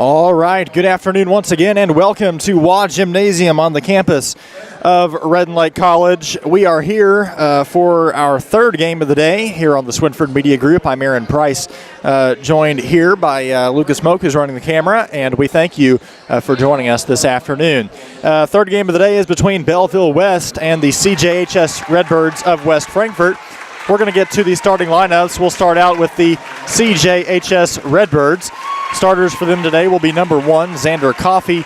All right, good afternoon once again, and welcome to WA Gymnasium on the campus of Redden Lake College. We are here for our third game of the day here on the Swinford Media Group. I'm Aaron Price, joined here by Lucas Moak, who's running the camera, and we thank you for joining us this afternoon. Third game of the day is between Belleville West and the SIJHSAA Redbirds of West Frankfort. We're going to get to the starting lineups. We'll start out with the SIJHSAA Redbirds. Starters for them today will be number 1, Xander Coffey,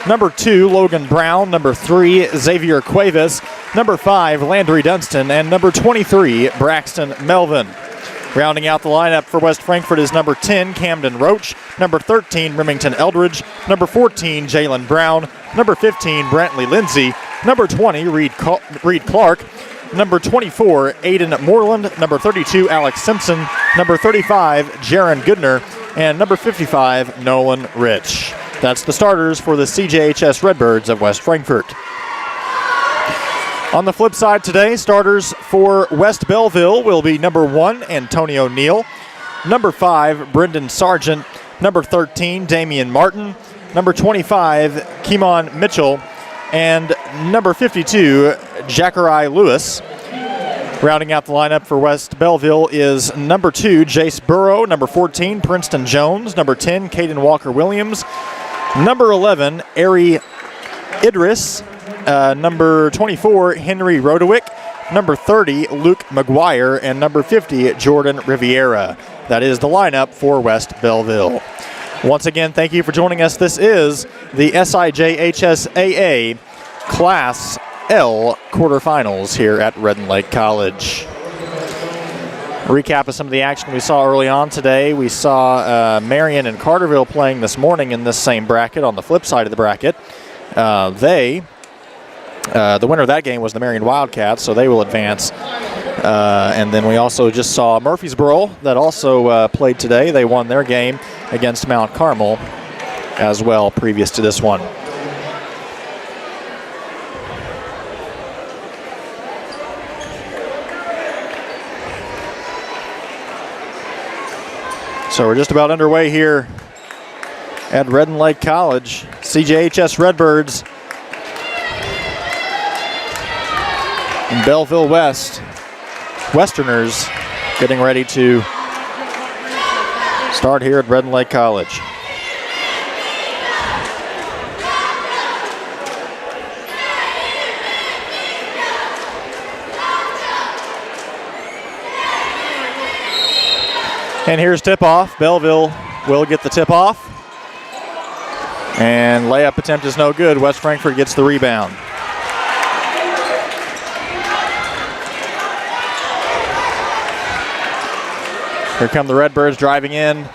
number 2, Logan Brown, number 3, Xavier Cuevas, number 5, Landry Dunstan, and number 23, Braxton Melvin. Rounding out the lineup for West Frankfort is number 10, Camden Roach, number 13, Remington Eldridge, number 14, Jalen Brown, number 15, Brantley Lindsay, number 20, Reed Clark, number 24, Aiden Moreland, number 32, Alex Simpson, number 35, Jaron Goodner, and number 55, Nolan Rich. That's the starters for the SIJHSAA Redbirds of West Frankfort. On the flip side today, starters for West Belleville will be number 1, Antonio Neal, number 5, Brendan Sargent, number 13, Damian Martin, number 25, Keemon Mitchell, and number 52, Jackerai Lewis. Rounding out the lineup for West Belleville is number 2, Jace Burrow, number 14, Princeton Jones, number 10, Caden Walker-Williams, number 11, Ari Idris, number 24, Henry Rodewick, number 30, Luke McGuire, and number 50, Jordan Riviera. That is the lineup for West Belleville. Once again, thank you for joining us. This is the SIJHSAA Class L quarterfinals here at Redden Lake College. Recap of some of the action we saw early on today. We saw Marion and Carterville playing this morning in this same bracket. On the flip side of the bracket, the winner of that game was the Marion Wildcats, so they will advance. And then we also just saw Murfreesboro that also played today. They won their game against Mount Carmel as well previous to this one. So we're just about underway here at Redden Lake College. SIJHSAA Redbirds and Belleville West Westerners getting ready to start here at Redden Lake College. And here's tip-off. Belleville will get the tip-off. And layup attempt is no good. West Frankfort gets the rebound. Here come the Redbirds driving in.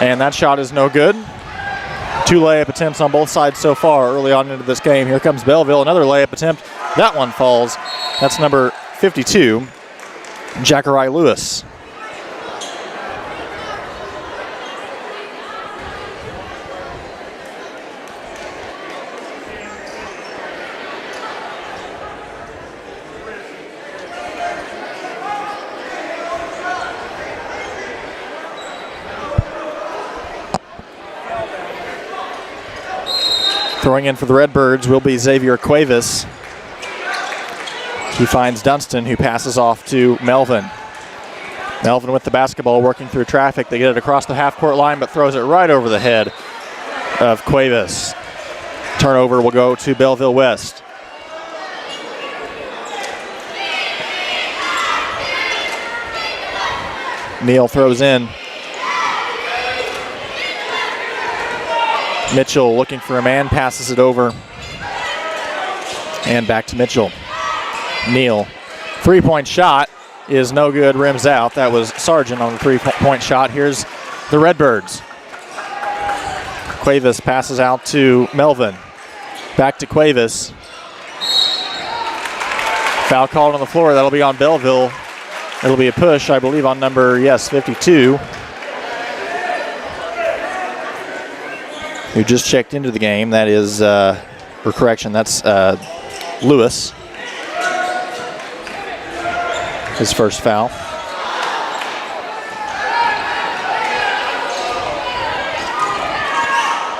And that shot is no good. 2 layup attempts on both sides so far early on into this game. Here comes Belleville, another layup attempt. That one falls. That's number 52, Jackerai Lewis. Throwing in for the Redbirds will be Xavier Cuevas. He finds Dunstan, who passes off to Melvin. Melvin with the basketball, working through traffic. They get it across the half-court line, but throws it right over the head of Cuevas. Turnover will go to Belleville West. Neal throws in. Mitchell looking for a man, passes it over. And back to Mitchell. Neal. 3-point shot is no good, rims out. That was Sargent on the 3-point shot. Here's the Redbirds. Cuevas passes out to Melvin. Back to Cuevas. Foul called on the floor. That'll be on Belleville. It'll be a push, I believe, on number, 52. Who just checked into the game. That is, that's Lewis. His first foul.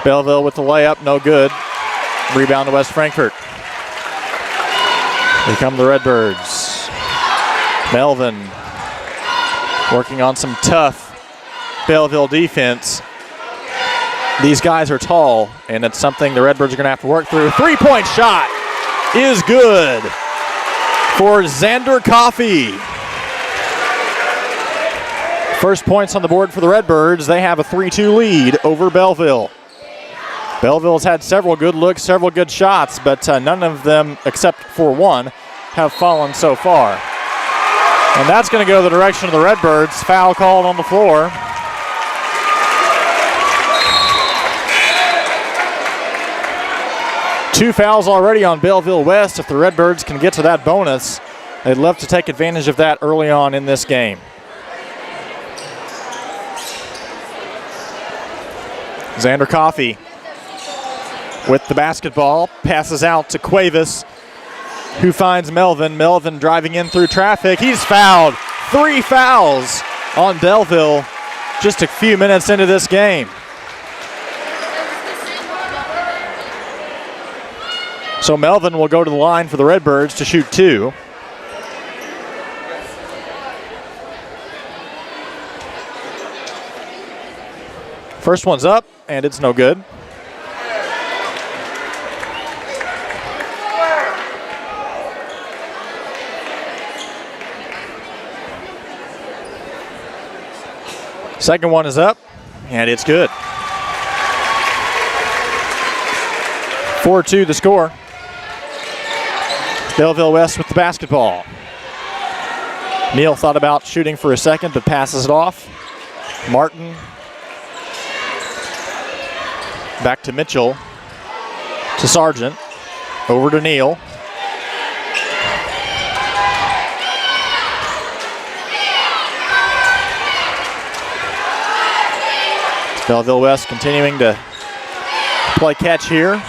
Belleville with the layup, no good. Rebound to West Frankfort. Here come the Redbirds. Melvin working on some tough Belleville defense. These guys are tall, and it's something the Redbirds are going to have to work through. Three-point shot is good for Xander Coffey. First points on the board for the Redbirds. They have a 3-2 lead over Belleville. Belleville's had several good looks, several good shots, but none of them, except for one, have fallen so far. And that's going to go the direction of the Redbirds. Foul called on the floor. Two fouls already on Belleville West. If the Redbirds can get to that bonus, they'd love to take advantage of that early on in this game. Xander Coffey with the basketball, passes out to Cuevas, who finds Melvin. Melvin driving in through traffic. He's fouled. 3 fouls on Belleville just a few minutes into this game. So Melvin will go to the line for the Redbirds to shoot 2. First one's up, and it's no good. Second one is up, and it's good. 4-2 the score. Belleville West with the basketball. Neal thought about shooting for a second, but passes it off. Martin. Back to Mitchell. To Sargent. Over to Neal. Belleville West continuing to play catch here.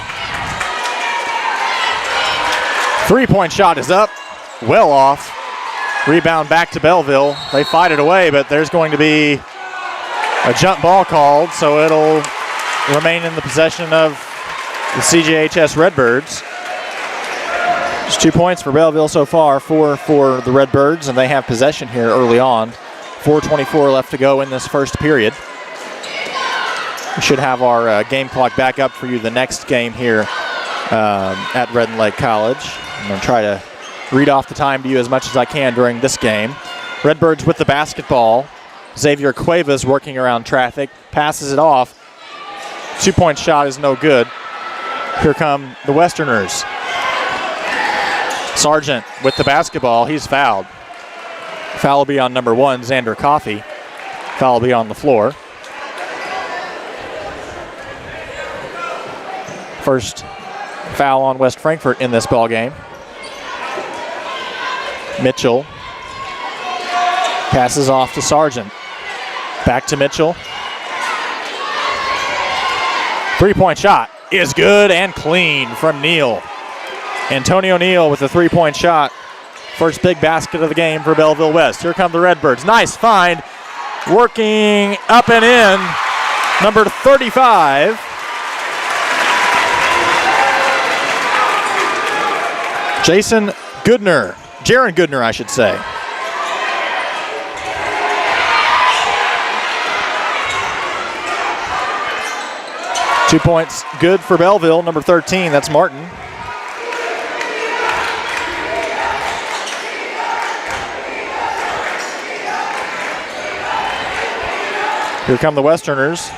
3-point shot is up, well off. Rebound back to Belleville. They fight it away, but there's going to be a jump ball called, so it'll remain in the possession of the CJHS Redbirds. Just 2 points for Belleville so far, 4 for the Redbirds, and they have possession here early on. 4:24 left to go in this first period. We should have our game clock back up for you the next game here at Red Lake College. I'm going to try to read off the time to you as much as I can during this game. Redbirds with the basketball. Xavier Cuevas working around traffic, passes it off. 2-point shot is no good. Here come the Westerners. Sargent with the basketball. He's fouled. Foul will be on number 1, Xander Coffey. Foul will be on the floor. First foul on West Frankfort in this ball game. Mitchell passes off to Sargent. Back to Mitchell. 3-point shot is good and clean from Neal. Antonio Neal with a 3-point shot. First big basket of the game for Belleville West. Here come the Redbirds. Nice find. Working up and in. Number 35. Jaron Goodner, I should say. Two points good for Belleville, number 13, that's Martin. Here come the Westerners.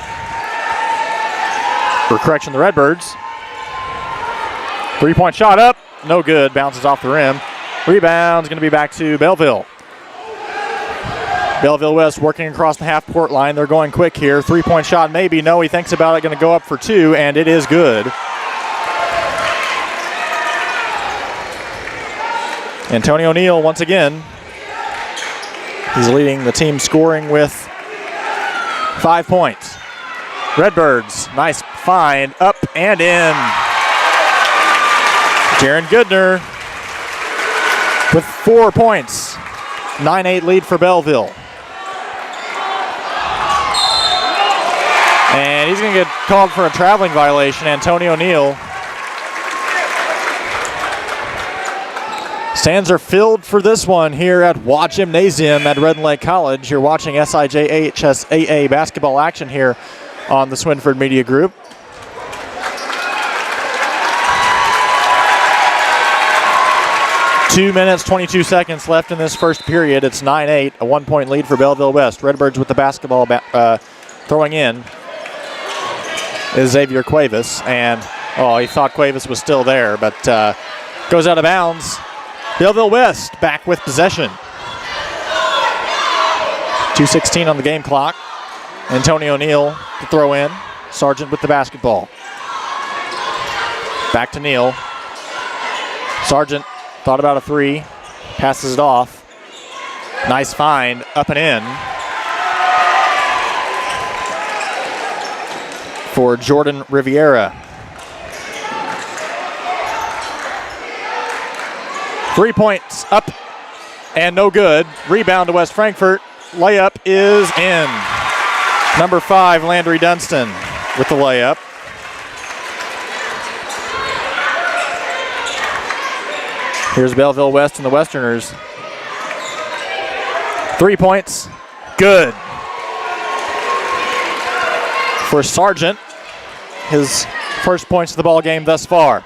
Or correction, the Redbirds. 3-point shot up. No good. Bounces off the rim. Rebound's going to be back to Belleville. Belleville West working across the half-court line. They're going quick here. 3-point shot maybe. No, he thinks about it. Going to go up for 2, and it is good. Antonio Neal once again. He's leading the team scoring with 5 points. Redbirds, nice find. Up and in. Jaron Goodner with 4 points. 9-8 lead for Belleville. And And he's going to get called for a traveling violation. Antonio Neal. Stands are filled for this one here at Watt Gymnasium at Red Lake College. You're watching SIJHSAA basketball action here on the Swinford Media Group. Two minutes, 22 seconds left in this first period. It's 9-8, a 1-point lead for Belleville West. Redbirds with the basketball throwing in is Xavier Cuevas. And, he thought Cuevas was still there, but goes out of bounds. Belleville West back with possession. 2:16 on the game clock. Antonio Neal to throw in. Sargent with the basketball. Back to Neal. Sargent thought about a three. Passes it off. Nice find. Up and in for Jordan Riviera. 3 points up and no good. Rebound to West Frankfort. Layup is in. Number 5, Landry Dunstan with the layup. Here's Belleville West and the Westerners. 3 points. Good. For Sargent, his first points of the ball game thus far.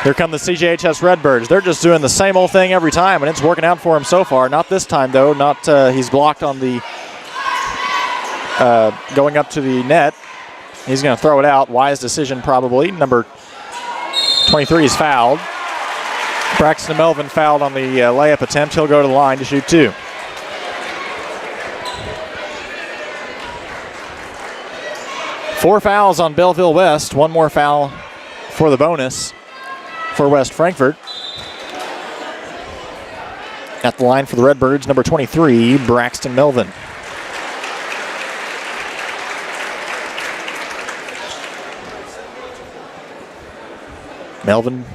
Here come the CJHS Redbirds. They're just doing the same old thing every time, and it's working out for him so far. Not this time, though. He's blocked on the going up to the net. He's going to throw it out. Wise decision, probably. Number 23 is fouled. Braxton Melvin fouled on the layup attempt. He'll go to the line to shoot 2. Four fouls on Belleville West. One more foul for the bonus for West Frankfort. At the line for the Redbirds, number 23, Braxton Melvin. Melvin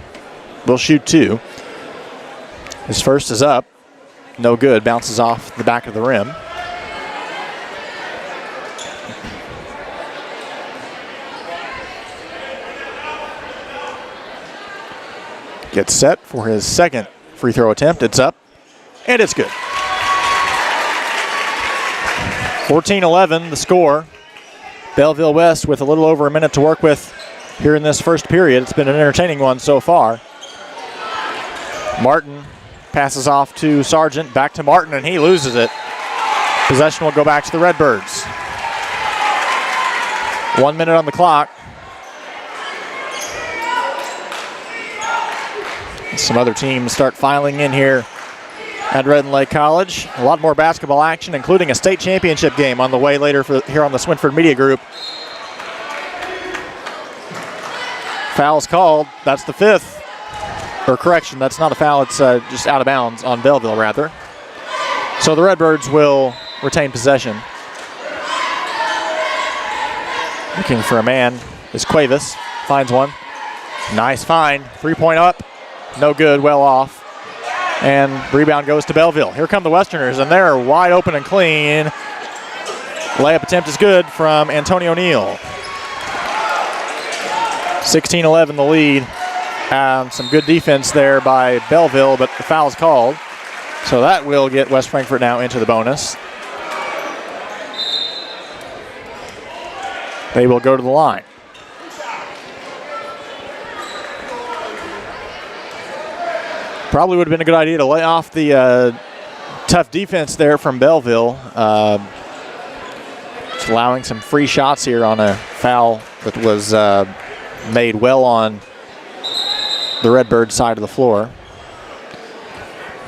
will shoot 2. His first is up. No good. Bounces off the back of the rim. Gets set for his second free throw attempt. It's up, and it's good. 14-11 the score. Belleville West with a little over a minute to work with here in this first period. It's been an entertaining one so far. Martin passes off to Sargent, back to Martin, and he loses it. Possession will go back to the Redbirds. 1 minute on the clock. Some other teams start filing in here at Red Lake College. A lot more basketball action, including a state championship game on the way later here on the Swinford Media Group. Foul's called. That's the 5th. Or correction, that's not a foul. It's just out of bounds on Belleville, rather. So the Redbirds will retain possession. Looking for a man is Cuevas. Finds one. Nice find. 3-point up. No good, well off. And rebound goes to Belleville. Here come the Westerners, and they're wide open and clean. Layup attempt is good from Antonio Neal. 16-11 the lead. Some good defense there by Belleville, but the foul's called. So that will get West Frankfort now into the bonus. They will go to the line. Probably would have been a good idea to lay off the tough defense there from Belleville. Just allowing some free shots here on a foul that was made well on the Redbird side of the floor.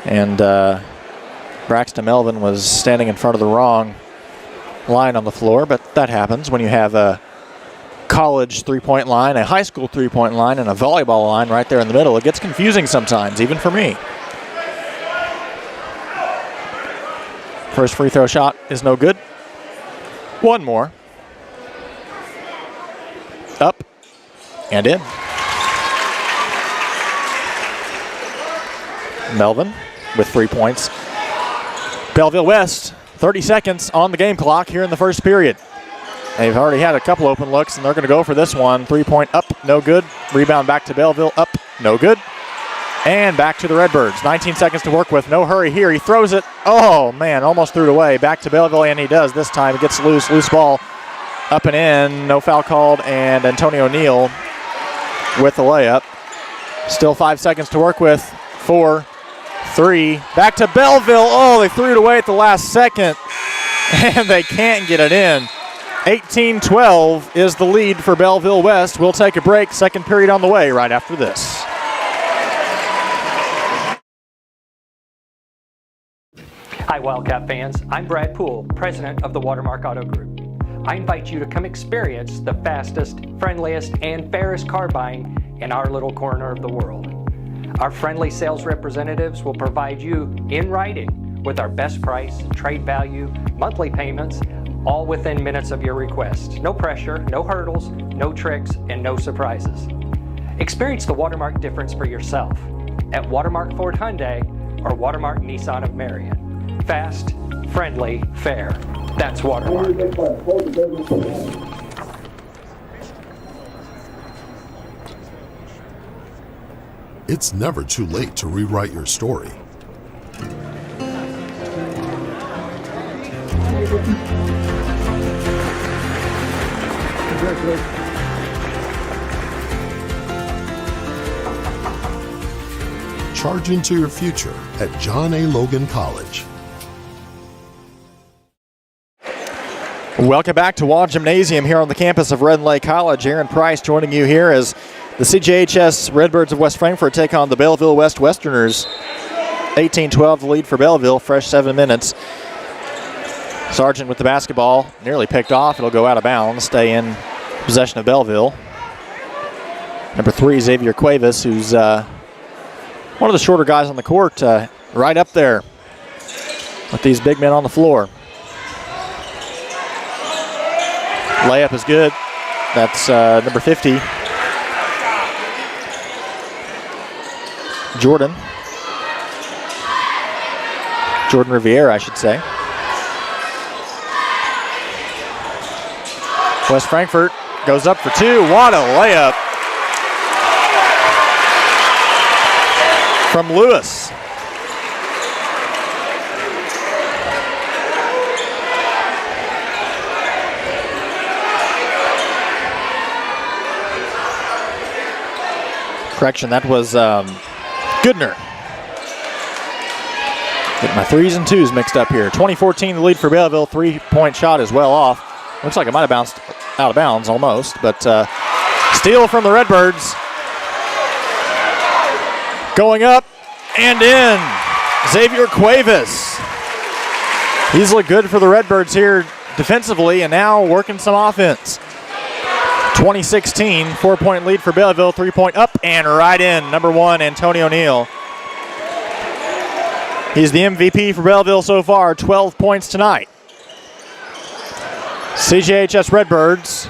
And Braxton Melvin was standing in front of the wrong line on the floor, but that happens when you have a college three-point line, a high school three-point line, and a volleyball line right there in the middle. It gets confusing sometimes, even for me. First free throw shot is no good. One more. Up and in. Melvin with 3 points. Belleville West, 30 seconds on the game clock here in the first period. They've already had a couple open looks, and they're going to go for this one. 3-point up, no good. Rebound back to Belleville, up, no good. And back to the Redbirds. 19 seconds to work with. No hurry here. He throws it. Oh, man, almost threw it away. Back to Belleville, and he does this time. It gets loose ball up and in. No foul called, and Antonio Neal with the layup. Still 5 seconds to work with. 4, 3. Back to Belleville. Oh, they threw it away at the last second, and they can't get it in. 18-12 is the lead for Belleville West. We'll take a break. Second period on the way right after this. Hi, Wildcat fans. I'm Brad Poole, president of the Watermark Auto Group. I invite you to come experience the fastest, friendliest, and fairest car buying in our little corner of the world. Our friendly sales representatives will provide you in writing with our best price, trade value, monthly payments, all within minutes of your request. No pressure, no hurdles, no tricks, and no surprises. Experience the Watermark difference for yourself at Watermark Ford Hyundai or Watermark Nissan of Marion. Fast, friendly, fair. That's Watermark. It's never too late to rewrite your story. Charge into your future at John A. Logan College. Welcome back to Wall Gymnasium here on the campus of Red Lake College. Aaron Price joining you here as the CJHS Redbirds of West Frankfort take on the Belleville West Westerners. 18-12 the lead for Belleville, fresh 7 minutes. Sargent with the basketball, nearly picked off. It'll go out of bounds, stay in possession of Belleville. Number 3, Xavier Cuevas, who's one of the shorter guys on the court, right up there with these big men on the floor. Layup is good. That's number 50. Jordan Riviera, I should say. West Frankfort goes up for 2. What a layup from Lewis. Correction, that was Goodner. Get my 3s and 2s mixed up here. 20-14 the lead for Belleville. 3-point shot is well off. Looks like it might have bounced out of bounds almost, but steal from the Redbirds. Going up and in. Xavier Cuevas. He's looked good for the Redbirds here defensively and now working some offense. 20-16, 4-point lead for Belleville. 3-point up and right in. Number 1, Antonio Neal. He's the MVP for Belleville so far, 12 points tonight. CJHS Redbirds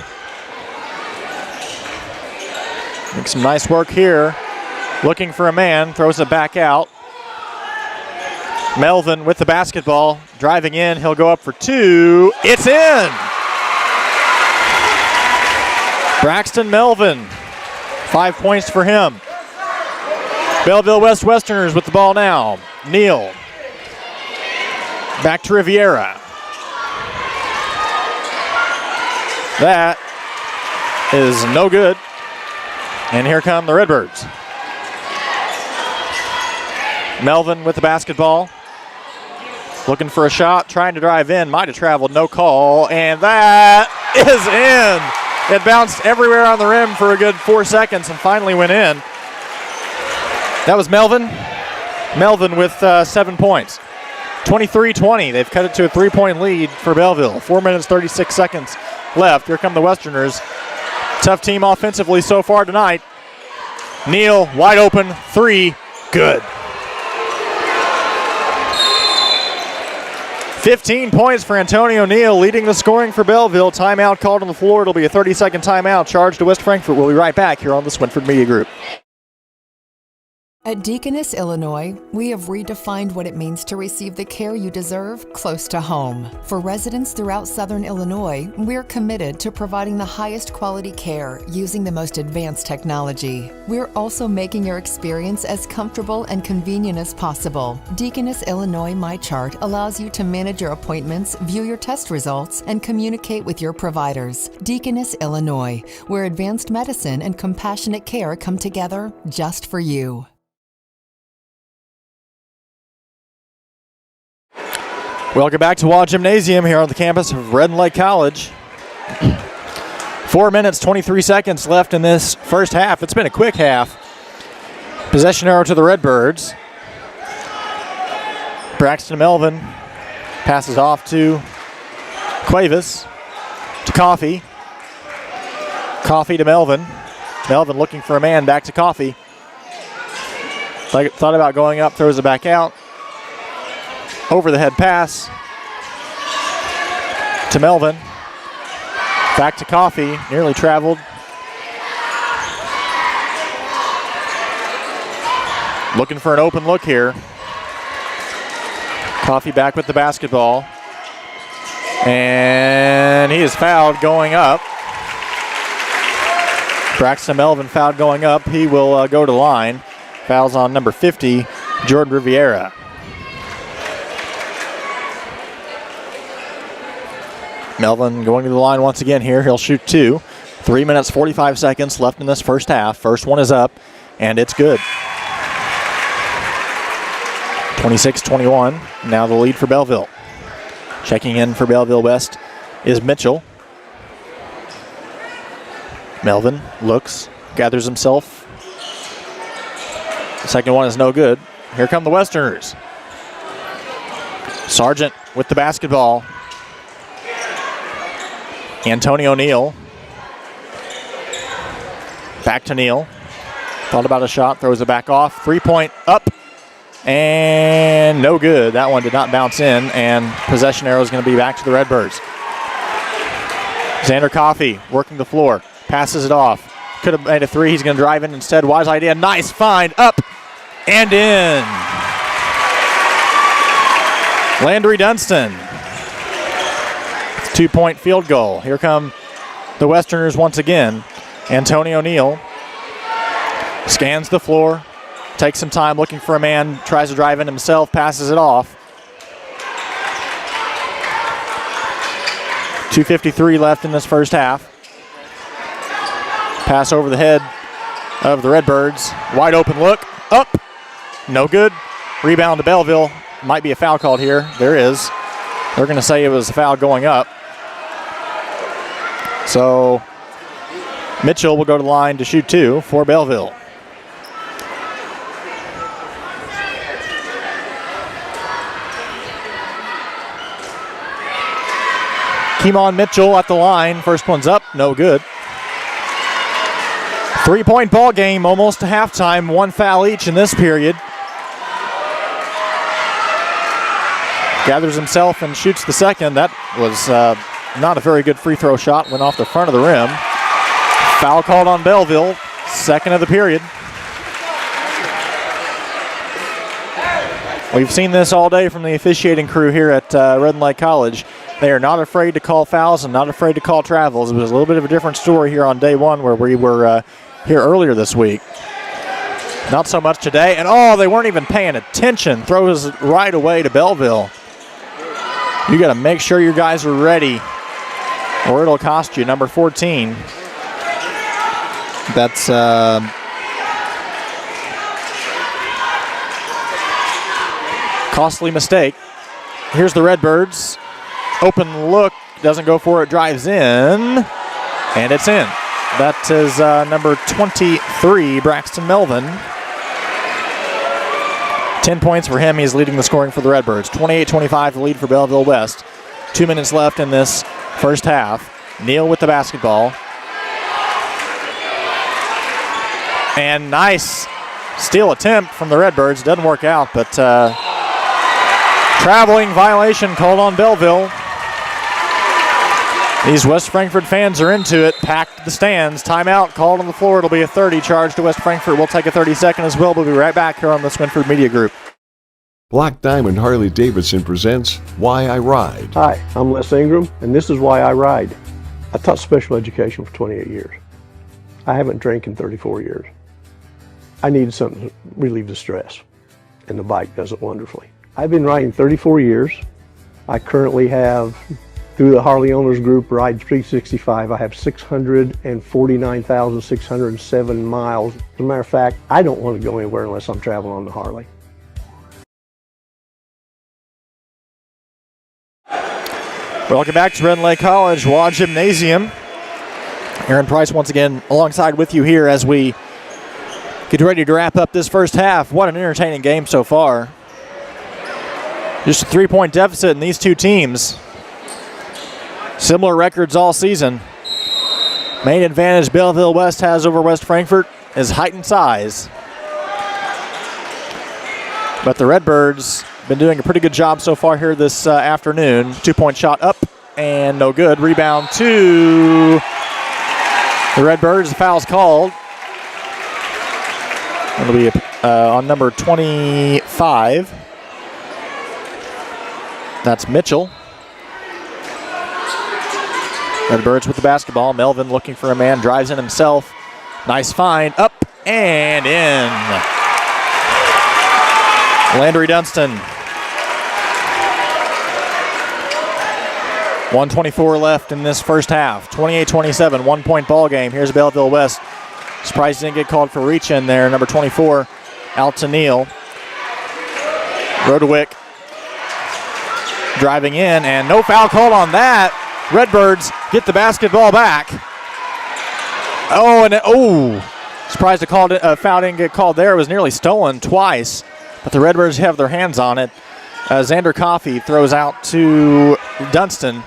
make some nice work here. Looking for a man, throws it back out. Melvin with the basketball, driving in, he'll go up for 2. It's in! Braxton Melvin, 5 points for him. Belleville West Westerners with the ball now. Neal, back to Riviera. That is no good. And here come the Redbirds. Melvin with the basketball. Looking for a shot, trying to drive in. Might have traveled, no call. And that is in. It bounced everywhere on the rim for a good 4 seconds and finally went in. That was Melvin. Melvin with 7 points. 23-20. They've cut it to a 3-point lead for Belleville. 4 minutes, 36 seconds left. Here come the Westerners. Tough team offensively so far tonight. Neal, wide open, 3, good. 15 points for Antonio Neal, leading the scoring for Belleville. Timeout called on the floor. It'll be a 30-second timeout charged to West Frankfort. We'll be right back here on the Swinford Media Group. At Deaconess, Illinois, we have redefined what it means to receive the care you deserve close to home. For residents throughout Southern Illinois, we're committed to providing the highest quality care using the most advanced technology. We're also making your experience as comfortable and convenient as possible. Deaconess, Illinois MyChart allows you to manage your appointments, view your test results, and communicate with your providers. Deaconess, Illinois, where advanced medicine and compassionate care come together just for you. Welcome back to Waugh Gymnasium here on the campus of Red Lake College. 4 minutes, 23 seconds left in this first half. It's been a quick half. Possession arrow to the Redbirds. Braxton Melvin passes off to Cuevas, to Coffey. Coffey to Melvin. Melvin looking for a man, back to Coffey. Thought about going up, throws it back out. Over the head pass to Melvin. Back to Coffey, nearly traveled. Looking for an open look here. Coffey back with the basketball. And he is fouled going up. Braxton Melvin fouled going up. He will go to line. Fouls on number 50, Jordan Riviera. Melvin going to the line once again here. He'll shoot two. 3 minutes, 45 seconds left in this first half. First one is up, and it's good. 26-21. Now the lead for Belleville. Checking in for Belleville West is Mitchell. Melvin looks, gathers himself. The second one is no good. Here come the Westerners. Sargent with the basketball. Antonio Neal. Back to Neal. Thought about a shot, throws it back off. 3-point up, and no good. That one did not bounce in, and possession arrow is going to be back to the Redbirds. Xander Coffey working the floor, passes it off. Could have made a three. He's going to drive in instead. Wise idea. Nice find. Up and in. Landry Dunston. 2-point field goal. Here come the Westerners once again. Antonio Neal scans the floor, takes some time looking for a man, tries to drive in himself, passes it off. 2:53 left in this first half. Pass over the head of the Redbirds. Wide open look. Up. No good. Rebound to Belleville. Might be a foul called here. There is. They're going to say it was a foul going up. So Mitchell will go to the line to shoot two for Belleville. Keemon Mitchell at the line. First one's up, no good. 3-point ball game, almost to halftime. One foul each in this period. Gathers himself and shoots the second. That was not a very good free throw shot. Went off the front of the rim. Foul called on Belleville. Second of the period. We've seen this all day from the officiating crew here at Red Lake College. They are not afraid to call fouls and not afraid to call travels. It was a little bit of a different story here on day one where we were here earlier this week. Not so much today. And they weren't even paying attention. Throws right away to Belleville. You got to make sure your guys are ready or it'll cost you. Number 14. That's costly mistake. Here's the Redbirds. Open look, doesn't go for it, drives in, and it's in. That is number 23, Braxton Melvin. 10 points for him. He's leading the scoring for the Redbirds. 28-25, the lead for Belleville West. 2 minutes left in this first half. Neal with the basketball. And nice steal attempt from the Redbirds. Doesn't work out, but traveling violation called on Belleville. These West Frankfort fans are into it, packed the stands. Timeout called on the floor. It'll be a 30 charge to West Frankfort. We'll take a 30-second as well. We'll be right back here on the Swinford Media Group. Black Diamond Harley-Davidson presents Why I Ride. Hi, I'm Les Ingram, and this is Why I Ride. I taught special education for 28 years. I haven't drank in 34 years. I needed something to relieve the stress, and the bike does it wonderfully. I've been riding 34 years. I currently have, through the Harley Owners Group, Ride 365, I have 649,607 miles. As a matter of fact, I don't want to go anywhere unless I'm traveling on the Harley. Welcome back to Red Lake College Waugh Gymnasium. Aaron Price once again alongside with you here as we get ready to wrap up this first half. What an entertaining game so far. Just a 3-point deficit in these two teams. Similar records all season. Main advantage Belleville West has over West Frankfort is height and size. But the Redbirds been doing a pretty good job so far here this afternoon. 2-point shot up and no good. Rebound to the Redbirds. The foul's called. It'll be on number 25. That's Mitchell. Redbirds with the basketball. Melvin looking for a man, drives in himself. Nice find, up and in. Landry Dunston. 1:24 left in this first half. 28-27, 1-point ball game. Here's Belleville West. Surprised he didn't get called for reach in there. Number 24, Altanil. Rodewick driving in, and no foul called on that. Redbirds get the basketball back. Surprised a foul didn't get called there. It was nearly stolen twice, but the Redbirds have their hands on it. Xander Coffey throws out to Dunston.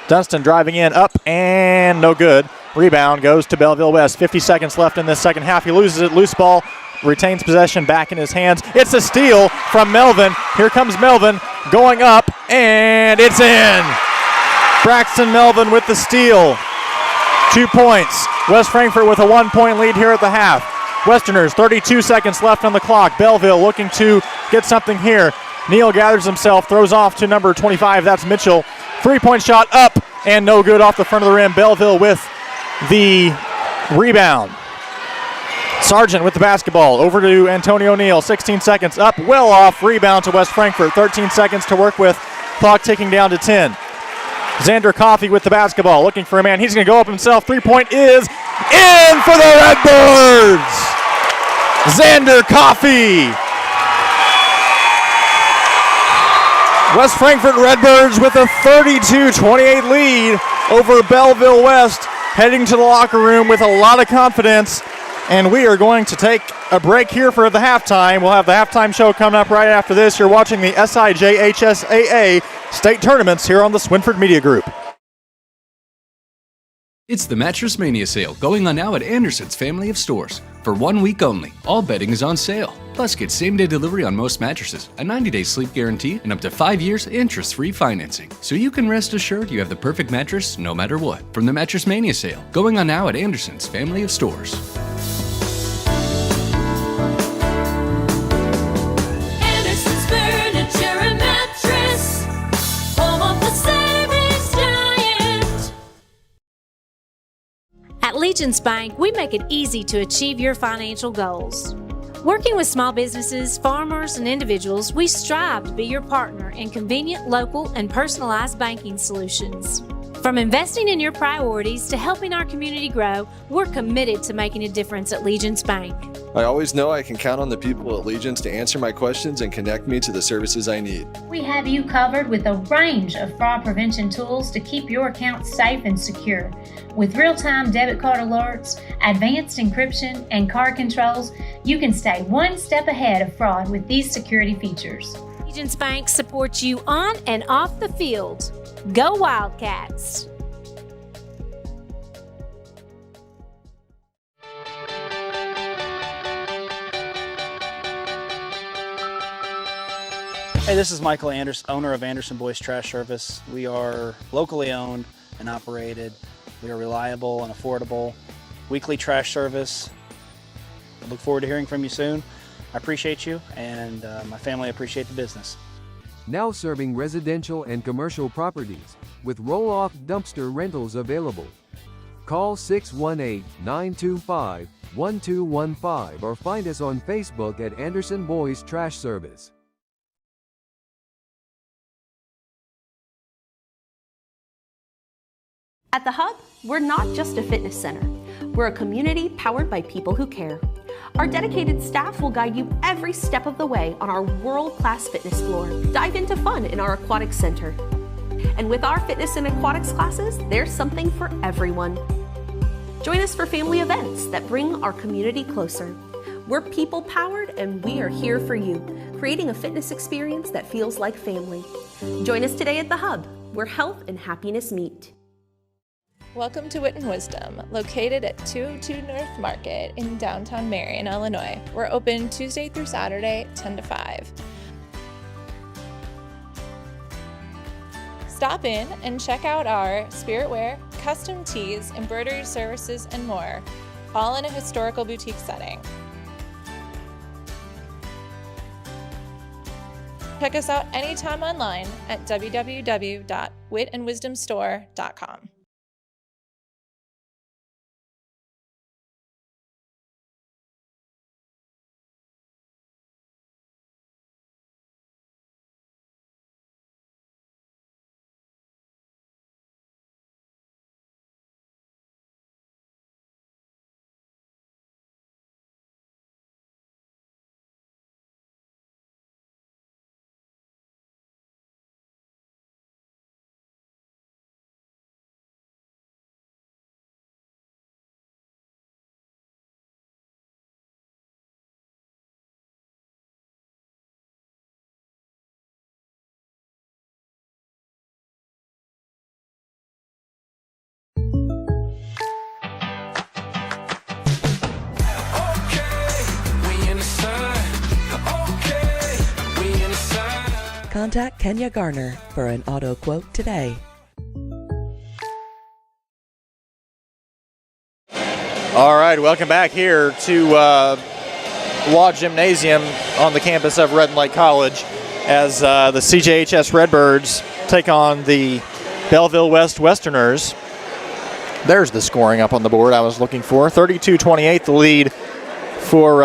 Dunston driving in, up and no good. Rebound goes to Belleville West. 50 seconds left in this second half. He loses it. Loose ball. Retains possession back in his hands. It's a steal from Melvin. Here comes Melvin going up, and it's in. Braxton Melvin with the steal. 2 points. West Frankfort with a 1-point lead here at the half. Westerners, 32 seconds left on the clock. Belleville looking to get something here. Neal gathers himself, throws off to number 25. That's Mitchell. 3-point shot up and no good off the front of the rim. Belleville with the rebound. Sargent with the basketball. Over to Antonio Neal. 16 seconds up, well off. Rebound to West Frankfort. 13 seconds to work with. Clock ticking down to 10. Xander Coffey with the basketball. Looking for a man. He's going to go up himself. 3-point is in for the Redbirds. Xander Coffey. West Frankfort Redbirds with a 32-28 lead over Belleville West, heading to the locker room with a lot of confidence. And we are going to take a break here for the halftime. We'll have the halftime show coming up right after this. You're watching the SIJHSAA state tournaments here on the Swinford Media Group. It's the Mattress Mania sale going on now at Anderson's family of stores. For 1 week only, all bedding is on sale. Plus, get same-day delivery on most mattresses, a 90-day sleep guarantee, and up to 5 years interest-free financing. So you can rest assured you have the perfect mattress no matter what. From the Mattress Mania sale, going on now at Anderson's family of stores. Anderson's Furniture and Mattress, home of the savings giant. At Legence Bank, we make it easy to achieve your financial goals. Working with small businesses, farmers, and individuals, we strive to be your partner in convenient, local, and personalized banking solutions. From investing in your priorities to helping our community grow, we're committed to making a difference at Legence Bank. I always know I can count on the people at Legence to answer my questions and connect me to the services I need. We have you covered with a range of fraud prevention tools to keep your accounts safe and secure. With real-time debit card alerts, advanced encryption, and card controls, you can stay one step ahead of fraud with these security features. Legence Bank supports you on and off the field. Go Wildcats! Hey, this is Michael Anderson, owner of Anderson Boys Trash Service. We are locally owned, and operated. We are reliable and affordable. Weekly trash service. I look forward to hearing from you soon. I appreciate you, and my family appreciate the business. Now serving residential and commercial properties with roll-off dumpster rentals available. Call 618-925-1215 or find us on Facebook at Anderson Boys Trash Service. At The Hub, we're not just a fitness center. We're a community powered by people who care. Our dedicated staff will guide you every step of the way on our world-class fitness floor. Dive into fun in our aquatic center. And with our fitness and aquatics classes, there's something for everyone. Join us for family events that bring our community closer. We're people-powered and we are here for you, creating a fitness experience that feels like family. Join us today at The Hub, where health and happiness meet. Welcome to Wit and Wisdom, located at 202 North Market in downtown Marion, Illinois. We're open Tuesday through Saturday, 10 to 5. Stop in and check out our spirit wear, custom tees, embroidery services, and more, all in a historical boutique setting. Check us out anytime online at www.witandwisdomstore.com. Contact Kenya Garner for an auto quote today. All right, welcome back here to Law Gymnasium on the campus of Red Lake College as the CJHS Redbirds take on the Belleville West Westerners. There's the scoring up on the board I was looking for. 32-28 the lead for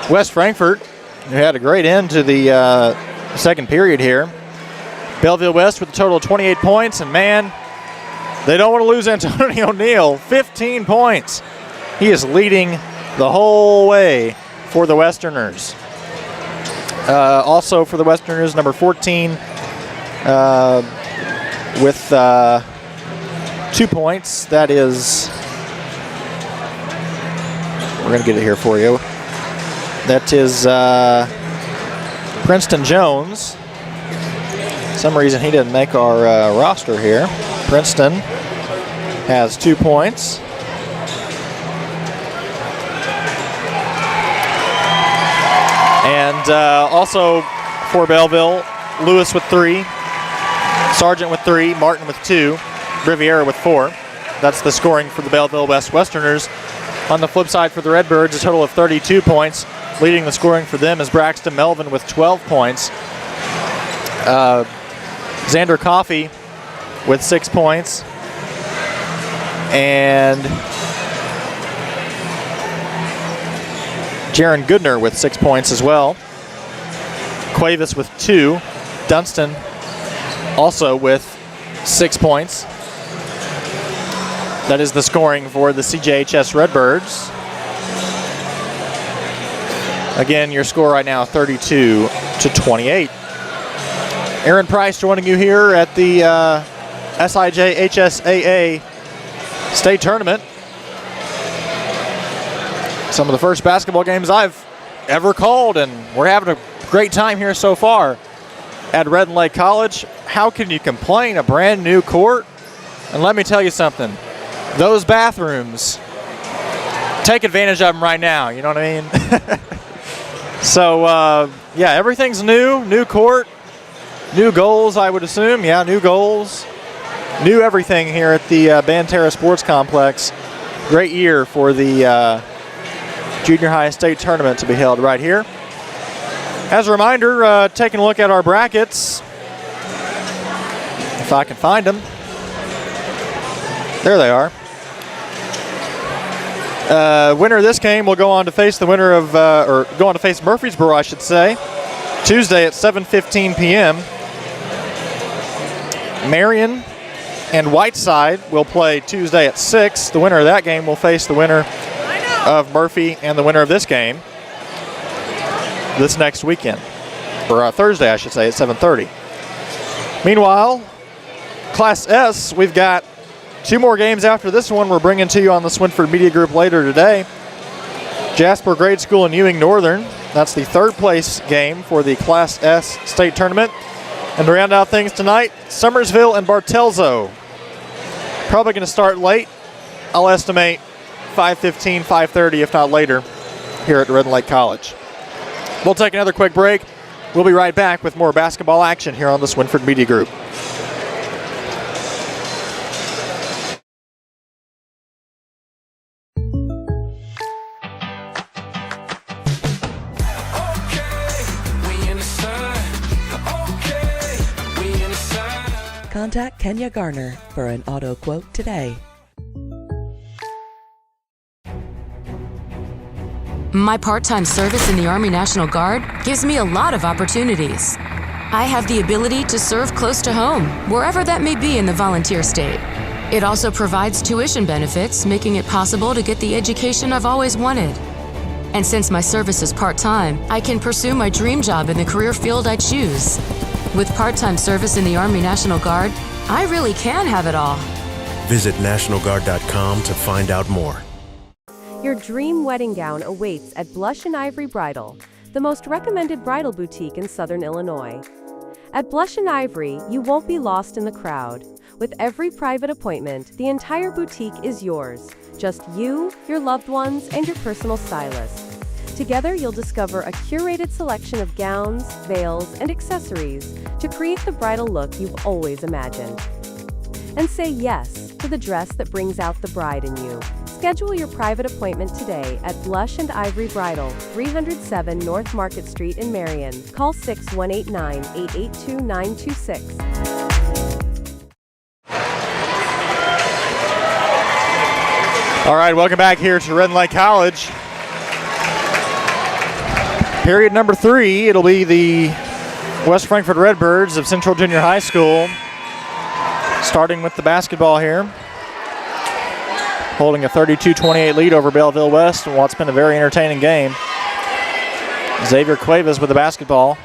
West Frankfort, who had a great end to the second period here. Belleville West with a total of 28 points, and man, they don't want to lose Antonio Neal. 15 points. He is leading the whole way for the Westerners. Also for the Westerners, number 14 with 2 points. That is, we're going to get it here for you. That is Princeton Jones. For some reason he didn't make our roster here. Princeton has 2 points. And also for Belleville, Lewis with 3, Sargent with 3, Martin with 2, Riviera with 4. That's the scoring for the Belleville West Westerners. On the flip side for the Redbirds, a total of 32 points. Leading the scoring for them is Braxton Melvin with 12 points. Xander Coffey with 6 points. And Jaron Goodner with 6 points as well. Cuevas with 2. Dunstan also with 6 points. That is the scoring for the CJHS Redbirds. Again, your score right now, 32-28. Aaron Price joining you here at the SIJHSAA State Tournament. Some of the first basketball games I've ever called, and we're having a great time here so far at Red Lake College. How can you complain? A brand new court? And let me tell you something. Those bathrooms, take advantage of them right now, you know what I mean? So, yeah, everything's new court, new goals, I would assume. Yeah, new goals. new everything here at the Banterra Sports Complex. Great year for the junior high state tournament to be held right here. As a reminder, taking a look at our brackets, if I can find them. There they are. Winner of this game will go on to face the winner of, or go on to face Murfreesboro, I should say, Tuesday at 7:15 p.m. Marion and Whiteside will play Tuesday at 6. The winner of that game will face the winner of Murphy and the winner of this game this next weekend, or Thursday, I should say, at 7:30. Meanwhile, Class S, we've got 2 more games after this one we're bringing to you on the Swinford Media Group later today. Jasper Grade School and Ewing Northern. That's the 3rd place game for the Class S state tournament. And to round out things tonight, Summersville and Bartelzo. Probably going to start late. I'll estimate 5:15, 5:30, if not later, here at Red Lake College. We'll take another quick break. We'll be right back with more basketball action here on the Swinford Media Group. Contact Kenya Garner for an auto quote today. My part-time service in the Army National Guard gives me a lot of opportunities. I have the ability to serve close to home, wherever that may be in the volunteer state. It also provides tuition benefits, making it possible to get the education I've always wanted. And since my service is part-time, I can pursue my dream job in the career field I choose. With part-time service in the Army National Guard, I really can have it all. Visit NationalGuard.com to find out more. Your dream wedding gown awaits at Blush & Ivory Bridal, the most recommended bridal boutique in Southern Illinois. At Blush & Ivory, you won't be lost in the crowd. With every private appointment, the entire boutique is yours. Just you, your loved ones, and your personal stylist. Together, you'll discover a curated selection of gowns, veils, and accessories to create the bridal look you've always imagined. And say yes to the dress that brings out the bride in you. Schedule your private appointment today at Blush & Ivory Bridal, 307 North Market Street in Marion. Call 618-882-926. All right, welcome back here to Red Lake College. Period number 3, it'll be the West Frankfort Redbirds of Central Junior High School, starting with the basketball here, holding a 32-28 lead over Belleville West in what's been a very entertaining game. Xavier Cuevas with the basketball.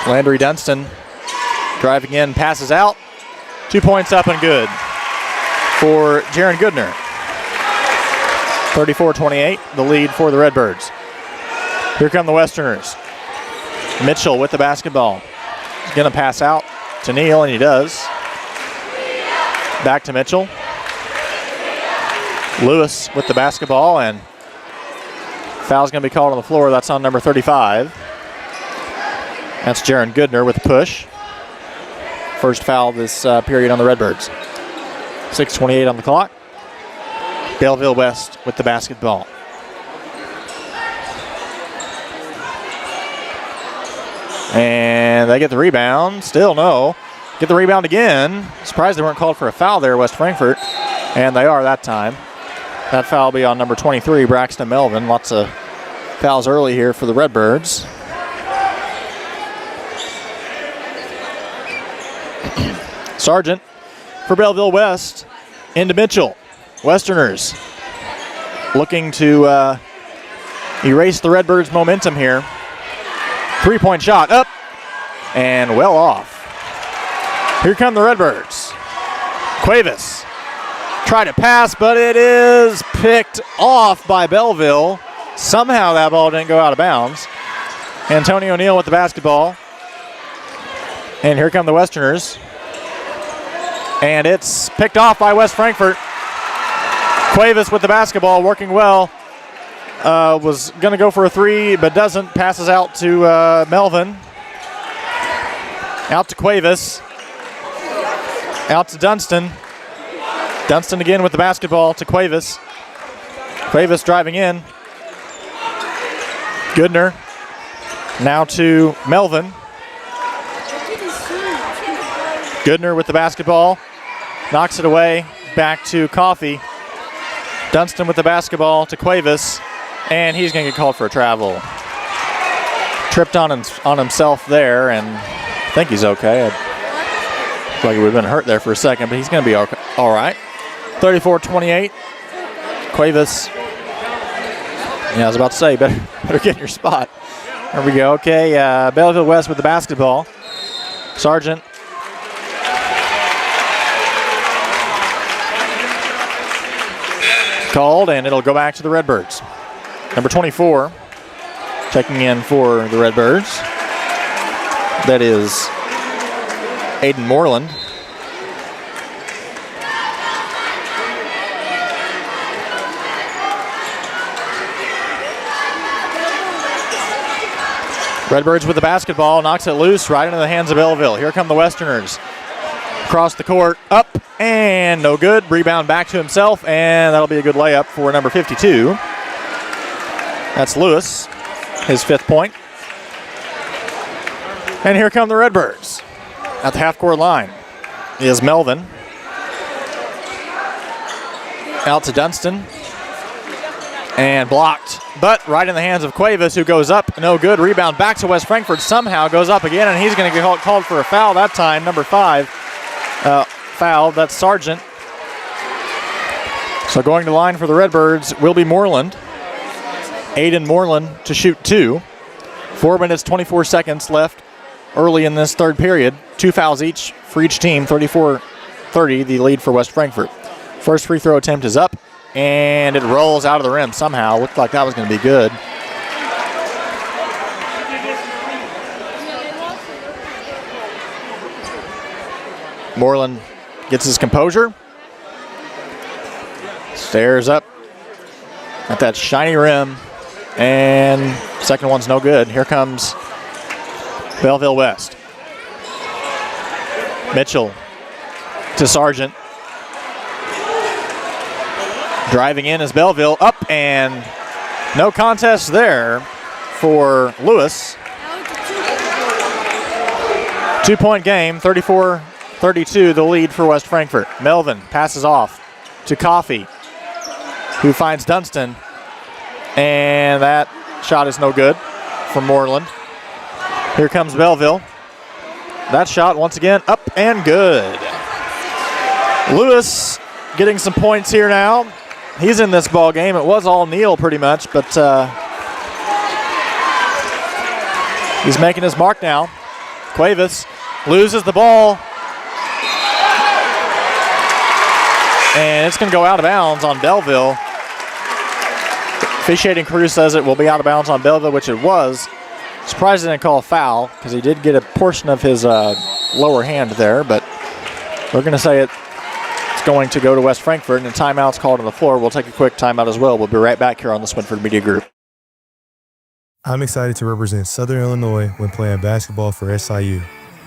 Landry Dunston driving in, passes out. 2 points up and good for Jaron Goodner. 34-28, the lead for the Redbirds. Here come the Westerners. Mitchell with the basketball. He's going to pass out to Neal, and he does. Back to Mitchell. Lewis with the basketball, and foul's going to be called on the floor. That's on number 35. That's Jaron Goodner with the push. First foul this period on the Redbirds. 6:28 on the clock. Belleville West with the basketball. And they get the rebound. Still no. Get the rebound again. Surprised they weren't called for a foul there, West Frankfort. And they are that time. That foul will be on number 23, Braxton Melvin. Lots of fouls early here for the Redbirds. Sargent for Belleville West into Mitchell. Westerners looking to erase the Redbirds' momentum here. 3-point shot up and well off. Here come the Redbirds. Cuevas tried to pass, but it is picked off by Belleville. Somehow that ball didn't go out of bounds. Antonio O'Neill with the basketball. And here come the Westerners. And it's picked off by West Frankfort. Cuevas with the basketball, working well. Was going to go for a three, but doesn't. Passes out to Melvin. Out to Cuevas. Out to Dunston. Dunston again with the basketball to Cuevas. Cuevas driving in. Goodner. Now to Melvin. Goodner with the basketball. Knocks it away. Back to Coffey. Dunston with the basketball to Cuevas. And he's going to get called for a travel. Tripped on himself there, and I think he's okay. I feel like he would have been hurt there for a second, but he's going to be okay. All right. 34-28. Cuevas. Yeah, I was about to say, better get in your spot. There we go. Okay, Belleville West with the basketball. Sargent. Called, and it'll go back to the Redbirds. Number 24 checking in for the Redbirds. That is Aiden Moreland. Redbirds with the basketball, knocks it loose right into the hands of Belleville. Here come the Westerners. Across the court, up, and no good. Rebound back to himself, and that'll be a good layup for number 52. That's Lewis, his 5th point. And here come the Redbirds. At the half-court line is Melvin. Out to Dunston. And blocked, but right in the hands of Cuevas, who goes up, no good. Rebound back to West Frankfort, somehow goes up again, and he's going to get called for a foul that time. Number 5 fouled, that's Sargent. So going to line for the Redbirds will be Moreland. Aiden Moreland to shoot 2. 4 minutes, 24 seconds left early in this third period. 2 fouls each for each team, 34-30, the lead for West Frankfort. First free throw attempt is up. And it rolls out of the rim somehow. Looked like that was going to be good. Moreland gets his composure. Stares up at that shiny rim. And second one's no good. Here comes Belleville West. Mitchell to Sargent. Driving in is Belleville, up, and no contest there for Lewis. 2-point game, 34-32, the lead for West Frankfort. Melvin passes off to Coffey, who finds Dunston, and that shot is no good for Moreland. Here comes Belleville. That shot, once again, up and good. Lewis getting some points here now. He's in this ball game. It was all Neal pretty much, but he's making his mark now. Cuevas loses the ball. And it's going to go out of bounds on Belleville. Officiating crew says it will be out of bounds on Belleville, which it was. Surprised they didn't call a foul because he did get a portion of his lower hand there, but we're going to say it's going to go to West Frankfort, and a timeout's called on the floor. We'll take a quick timeout as well. We'll be right back here on the Swinford Media Group. I'm excited to represent Southern Illinois when playing basketball for SIU,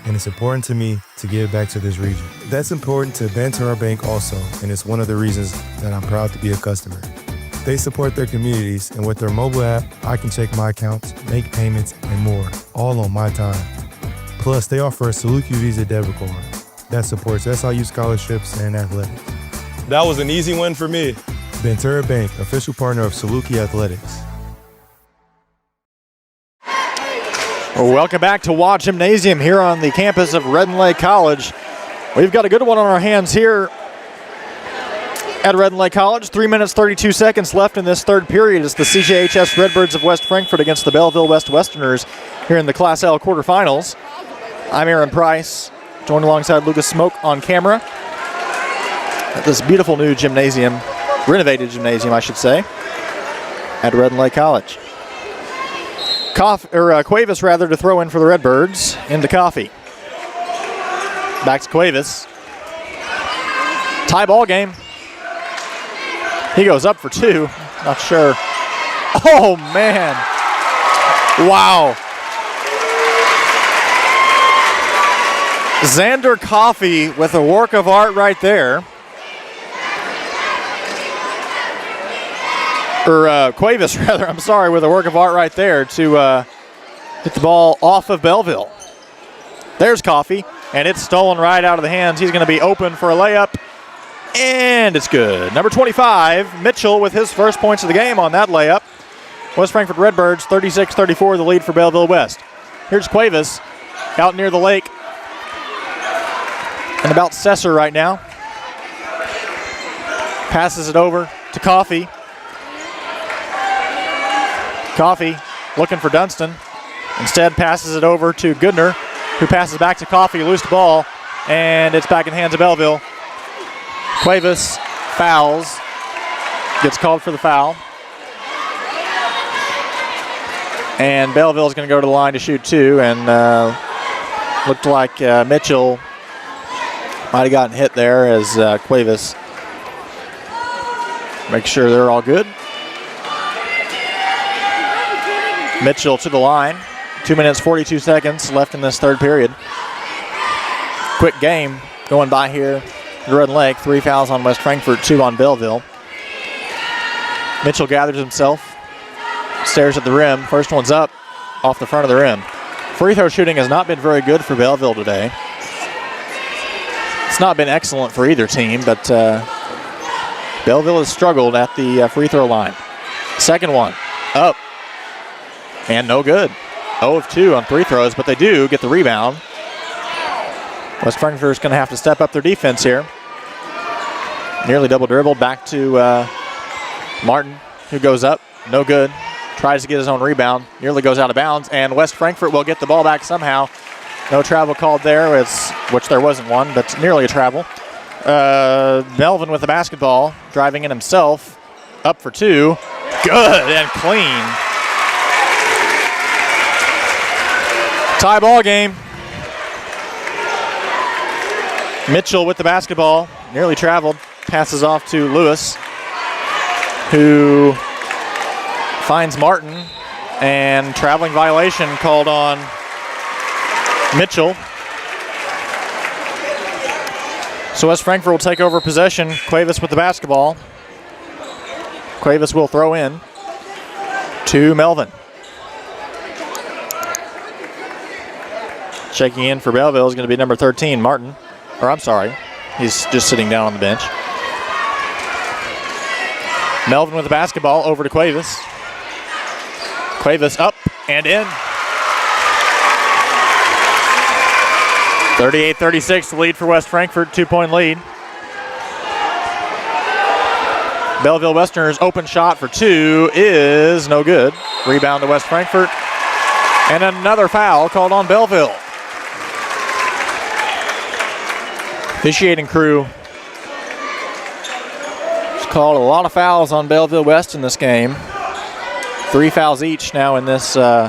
and it's important to me to give back to this region. That's important to Banterra Bank also, and it's one of the reasons that I'm proud to be a customer. They support their communities, and with their mobile app, I can check my accounts, make payments, and more, all on my time. Plus, they offer a Saluki Visa debit card that supports SIU scholarships and athletics. That was an easy win for me. Banterra Bank, official partner of Saluki Athletics. Well, welcome back to Waugh Gymnasium here on the campus of Redden Lake College. We've got a good one on our hands here at Redden Lake College. 3 minutes, 32 seconds left in this third period. It's the CJHS Redbirds of West Frankfort against the Belleville West Westerners here in the Class L quarterfinals. I'm Aaron Price, joined alongside Lucas Smoke on camera at this beautiful new gymnasium, renovated gymnasium, I should say, at Redden Lake College. Cuevas, rather, to throw in for the Redbirds into Coffey. Back to Cuevas. Tie ball game. He goes up for 2. Not sure. Oh, man. Wow. Xander Coffey with a work of art right there. Or Cuevas, rather, I'm sorry, with a work of art right there to get the ball off of Belleville. There's Coffey, and it's stolen right out of the hands. He's going to be open for a layup, and it's good. Number 25, Mitchell, with his first points of the game on that layup. West Frankfort Redbirds, 36-34, the lead for Belleville West. Here's Cuevas out near the lake and about Sesser right now. Passes it over to Coffey. Coffey looking for Dunston. Instead passes it over to Goodner, who passes back to Coffey, loose the ball, and it's back in hands of Belleville. Cuevas fouls, gets called for the foul. And Belleville's going to go to the line to shoot two, and looked like Mitchell might have gotten hit there as Cuevas makes sure they're all good. Mitchell to the line. 2 minutes, 42 seconds left in this third period. Quick game going by here at Red Lake. 3 fouls on West Frankfort, 2 on Belleville. Mitchell gathers himself, stares at the rim. First one's up off the front of the rim. Free throw shooting has not been very good for Belleville today. It's not been excellent for either team, but Belleville has struggled at the free throw line. Second one, up, and no good. 0 of 2 on free throws, but they do get the rebound. West Frankfort is going to have to step up their defense here. Nearly double dribbled back to Martin, who goes up, no good. Tries to get his own rebound, nearly goes out of bounds, and West Frankfort will get the ball back somehow. No travel called there, which there wasn't one, but nearly a travel. Melvin with the basketball, driving in himself, up for 2. Good and clean. Tie ball game. Mitchell with the basketball, nearly traveled, passes off to Lewis, who finds Martin, and traveling violation called on Mitchell. So West Frankfort will take over possession. Cuevas with the basketball. Cuevas will throw in to Melvin. Checking in for Belleville is going to be number 13, Martin. Or I'm sorry, he's just sitting down on the bench. Melvin with the basketball over to Cuevas. Cuevas up and in. 38-36, the lead for West Frankfort, 2-point lead. Belleville Westerners' open shot for 2 is no good. Rebound to West Frankfort. And another foul called on Belleville. Officiating crew has called a lot of fouls on Belleville West in this game. 3 fouls each now in this ball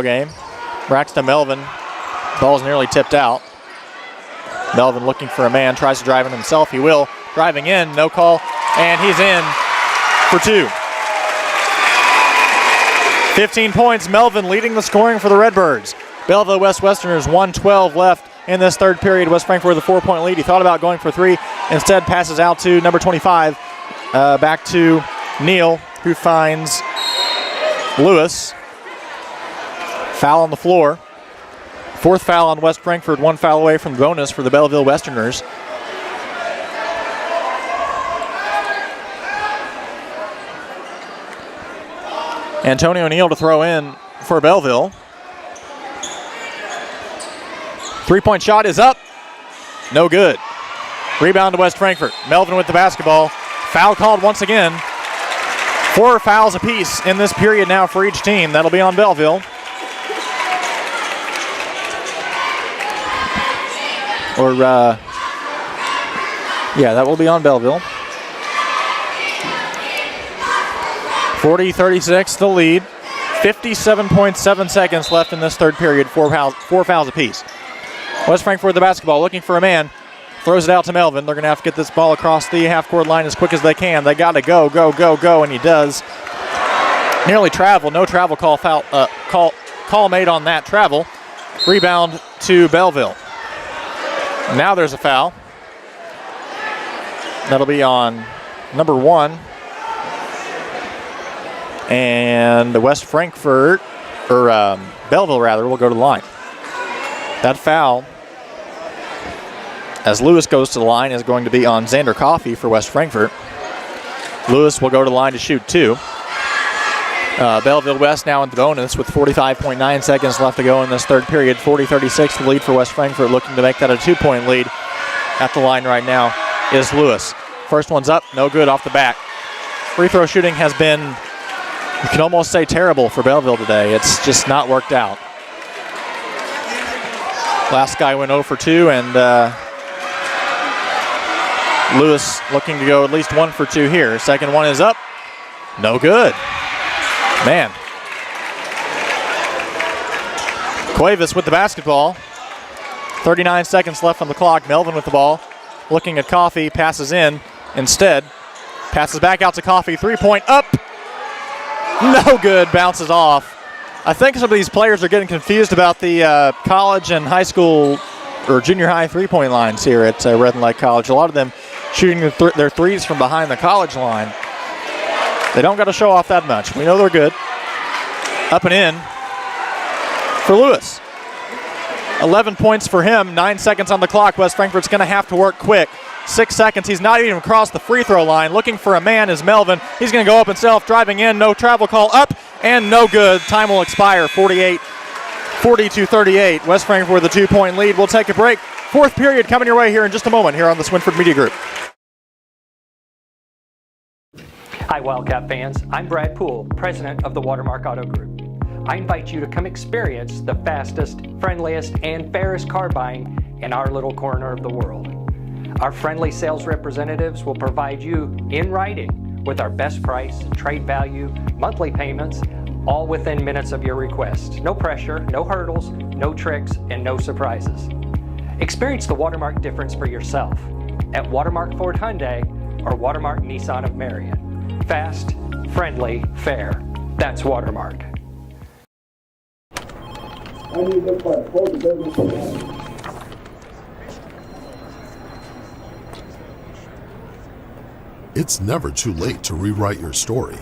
game. Braxton Melvin, ball's nearly tipped out. Melvin looking for a man, tries to drive in himself. He will. Driving in, no call, and he's in for 2. 15 points, Melvin leading the scoring for the Redbirds. Belleville West Westerners, 1:12 left in this third period. West Frankfort with a 4-point lead. He thought about going for 3. Instead passes out to number 25. Back to Neal, who finds Lewis. Foul on the floor. 4th foul on West Frankfort. 1 foul away from bonus for the Belleville Westerners. Antonio Neal to throw in for Belleville. 3-point shot is up. No good. Rebound to West Frankfort. Melvin with the basketball. Foul called once again. 4 fouls apiece in this period now for each team. That'll be on Belleville. That will be on Belleville. 40-36, the lead. 57.7 seconds left in this third period. 4 fouls apiece. West Frankfort with the basketball, looking for a man. Throws it out to Melvin. They're going to have to get this ball across the half-court line as quick as they can. They got to go, and he does. Nearly travel. No travel call made on that travel. Rebound to Belleville. Now there's a foul. That'll be on number 1. And the West Frankfort, or Belleville rather, will go to the line. That foul, as Lewis goes to the line, is going to be on Xander Coffey for West Frankfort. Lewis will go to the line to shoot 2. Belleville West now in the bonus with 45.9 seconds left to go in this third period. 40-36 the lead for West Frankfort, looking to make that a 2-point lead. At the line right now is Lewis. First one's up, no good off the back. Free throw shooting has been, you can almost say, terrible for Belleville today. It's just not worked out. Last guy went 0 for 2, and Lewis looking to go at least 1 for 2 here. Second one is up, no good. Man. Cuevas with the basketball. 39 seconds left on the clock. Melvin with the ball. Looking at Coffey, passes in. Instead, passes back out to Coffey. 3-point up. No good, bounces off. I think some of these players are getting confused about the college and high school or junior high 3-point lines here at Red and Lake College. A lot of them shooting their threes from behind the college line. They don't got to show off that much. We know they're good. Up and in for Lewis. 11 points for him, 9 seconds on the clock. West Frankfort's going to have to work quick. 6 seconds, he's not even across the free throw line. Looking for a man is Melvin. He's going to go up himself, driving in, no travel call, up, and no good. Time will expire, 40-38. West Frankfort with a 2-point lead. We'll take a break. Fourth period coming your way here in just a moment here on the Swinford Media Group. Hi Wildcat fans, I'm Brad Poole, president of the Watermark Auto Group. I invite you to come experience the fastest, friendliest, and fairest car buying in our little corner of the world. Our friendly sales representatives will provide you in writing with our best price, trade value, monthly payments, all within minutes of your request. No pressure, no hurdles, no tricks, and no surprises. Experience the Watermark difference for yourself at Watermark Ford Hyundai or Watermark Nissan of Marion. Fast, friendly, fair. That's Watermark. It's never too late to rewrite your story.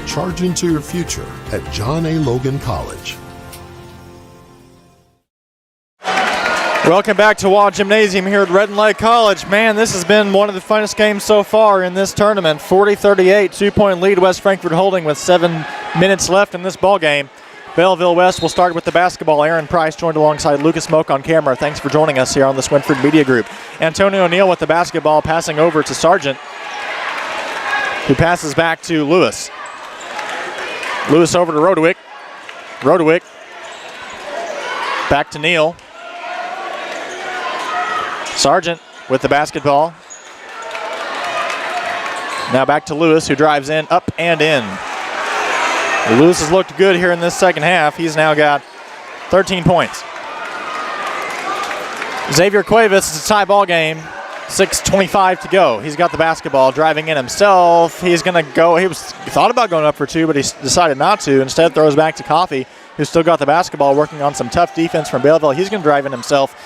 Charge into your future at John A. Logan College. Welcome back to Waugh Gymnasium here at Red and Lake College. Man, this has been one of the funnest games so far in this tournament. 40-38, 2-point lead West Frankfort holding with 7 minutes left in this ball game. Belleville West will start with the basketball. Aaron Price joined alongside Lucas Moak on camera. Thanks for joining us here on the Swinford Media Group. Antonio O'Neill with the basketball, passing over to Sargent, who passes back to Lewis. Lewis over to Rodewick. Rodewick back to Neal. Sargent with the basketball. Now back to Lewis, who drives in, up and in. Lewis has looked good here in this second half. He's now got 13 points. Xavier Cuevas, it's a tie ball game. 6:25 to go. He's got the basketball, driving in himself. He's going to go. He thought about going up for 2, but he decided not to. Instead, throws back to Coffey, who's still got the basketball, working on some tough defense from Belleville. He's going to drive in himself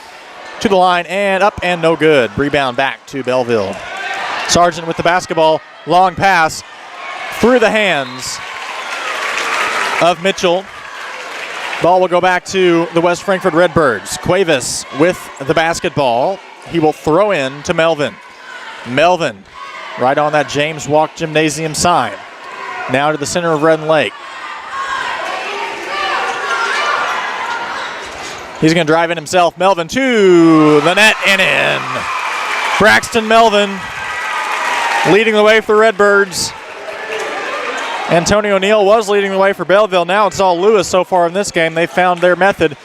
to the line, and up and no good. Rebound back to Belleville. Sargent with the basketball. Long pass through the hands of Mitchell. Ball will go back to the West Frankfort Redbirds. Cuevas with the basketball. He will throw in to Melvin. Melvin right on that James Walk Gymnasium sign. Now to the center of Red and Lake. He's going to drive in himself. Melvin to the net and in. Braxton Melvin leading the way for Redbirds. Antonio O'Neill was leading the way for Belleville. Now it's all Lewis so far in this game. They found their method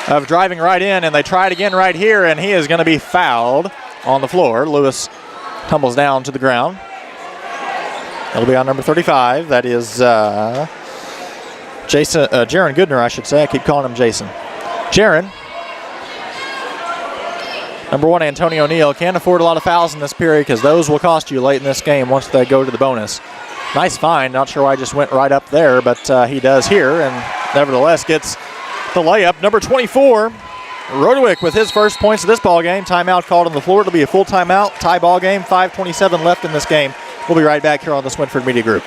of driving right in, and they try it again right here, and he is going to be fouled on the floor. Lewis tumbles down to the ground. It'll be on number 35. That is Jaron Goodner, I should say. I keep calling him Jason. Jaron Number 1, Antonio Neal. Can't afford a lot of fouls in this period because those will cost you late in this game once they go to the bonus. Nice find. Not sure why I just went right up there, but he does here, and nevertheless gets the layup. Number 24, Rodewick with his first points of this ball game. Timeout called on the floor. It'll be a full timeout. Tie ball game. 5:27 left in this game. We'll be right back here on the Swinford Media Group.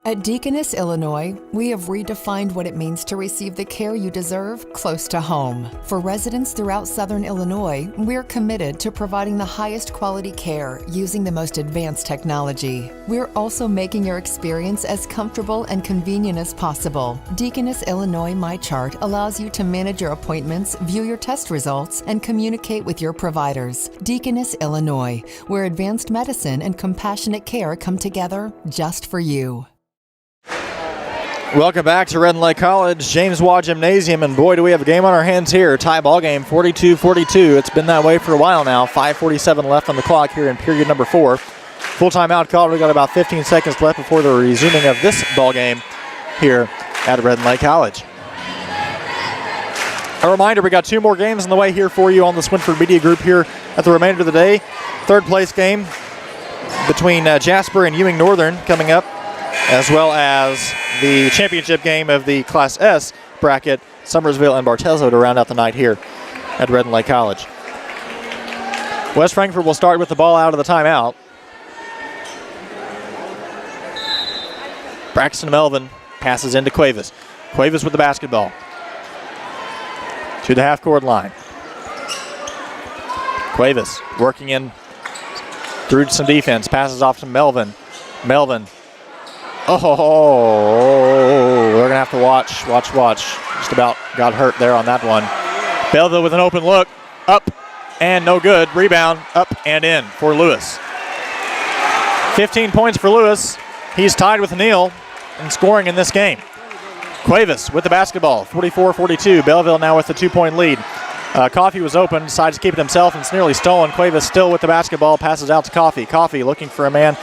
At Deaconess, Illinois, we have redefined what it means to receive the care you deserve close to home. For residents throughout Southern Illinois, we're committed to providing the highest quality care using the most advanced technology. We're also making your experience as comfortable and convenient as possible. Deaconess, Illinois MyChart allows you to manage your appointments, view your test results, and communicate with your providers. Deaconess, Illinois, where advanced medicine and compassionate care come together just for you. Welcome back to Red Lake College, James Waugh Gymnasium, and boy, do we have a game on our hands here. Tie ball game, 42-42. It's been that way for a while now. 5:47 left on the clock here in period number 4. Full timeout called. We've got about 15 seconds left before the resuming of this ball game here at Red Lake College. A reminder, we got 2 more games on the way here for you on the Swinford Media Group here at the remainder of the day. Third place game between Jasper and Ewing Northern coming up, as well as the championship game of the Class S bracket, Summersville and Bartelso, to round out the night here at Red Lake College. West Frankfort will start with the ball out of the timeout. Braxton Melvin passes into Cuevas. Cuevas with the basketball to the half-court line. Cuevas working in through some defense, passes off to Melvin. Melvin. Oh, we're going to have to watch. Just about got hurt there on that one. Belleville with an open look. Up and no good. Rebound, up and in for Lewis. 15 points for Lewis. He's tied with Neal in scoring in this game. Cuevas with the basketball, 44-42. Belleville now with a 2-point lead. Coffey was open, decides to keep it himself, and it's nearly stolen. Cuevas still with the basketball, passes out to Coffey. Coffey looking for a man.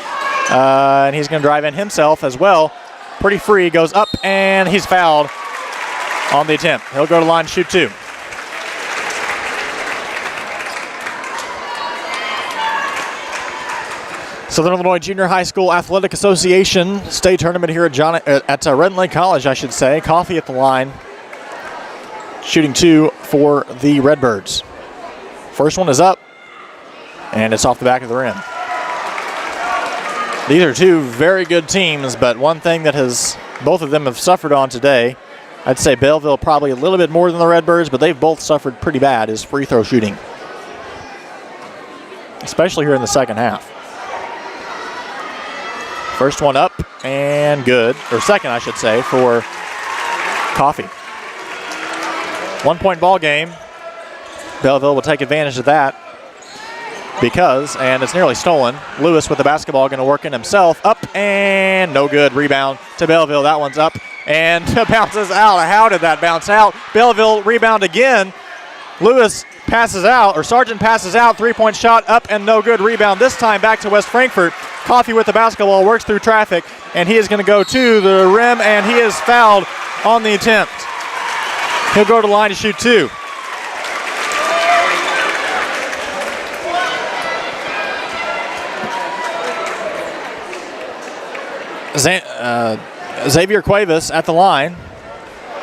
And he's going to drive in himself as well. Pretty free, goes up, and he's fouled on the attempt. He'll go to line, shoot 2. Southern Illinois Junior High School Athletic Association state tournament here at Red Lake College, I should say. Coffey at the line, shooting 2 for the Redbirds. First one is up, and it's off the back of the rim. These are 2 very good teams, but one thing that both of them have suffered on today, I'd say Belleville probably a little bit more than the Redbirds, but they've both suffered pretty bad, is free throw shooting, especially here in the second half. First one up and good, or second I should say, for Coffey. 1-point ball game. Belleville will take advantage of that. And it's nearly stolen. Lewis with the basketball, going to work in himself. Up and no good. Rebound to Belleville. That one's up and bounces out. How did that bounce out? Belleville rebound again. Lewis passes out, or Sargent passes out. 3-point shot up and no good. Rebound this time back to West Frankfort. Coffey with the basketball, works through traffic, and he is going to go to the rim, and he is fouled on the attempt. He'll go to the line to shoot 2. Xavier Cuevas at the line.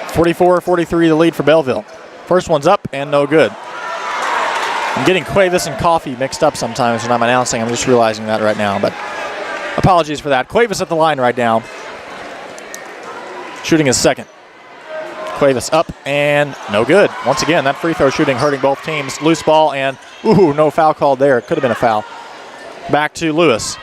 44-43 the lead for Belleville. First one's up and no good. I'm getting Cuevas and Coffey mixed up sometimes when I'm announcing. I'm just realizing that right now, but apologies for that. Cuevas at the line right now. Shooting his second. Cuevas up and no good. Once again, that free throw shooting hurting both teams. Loose ball and, no foul called there. It could have been a foul. Back to Lewis.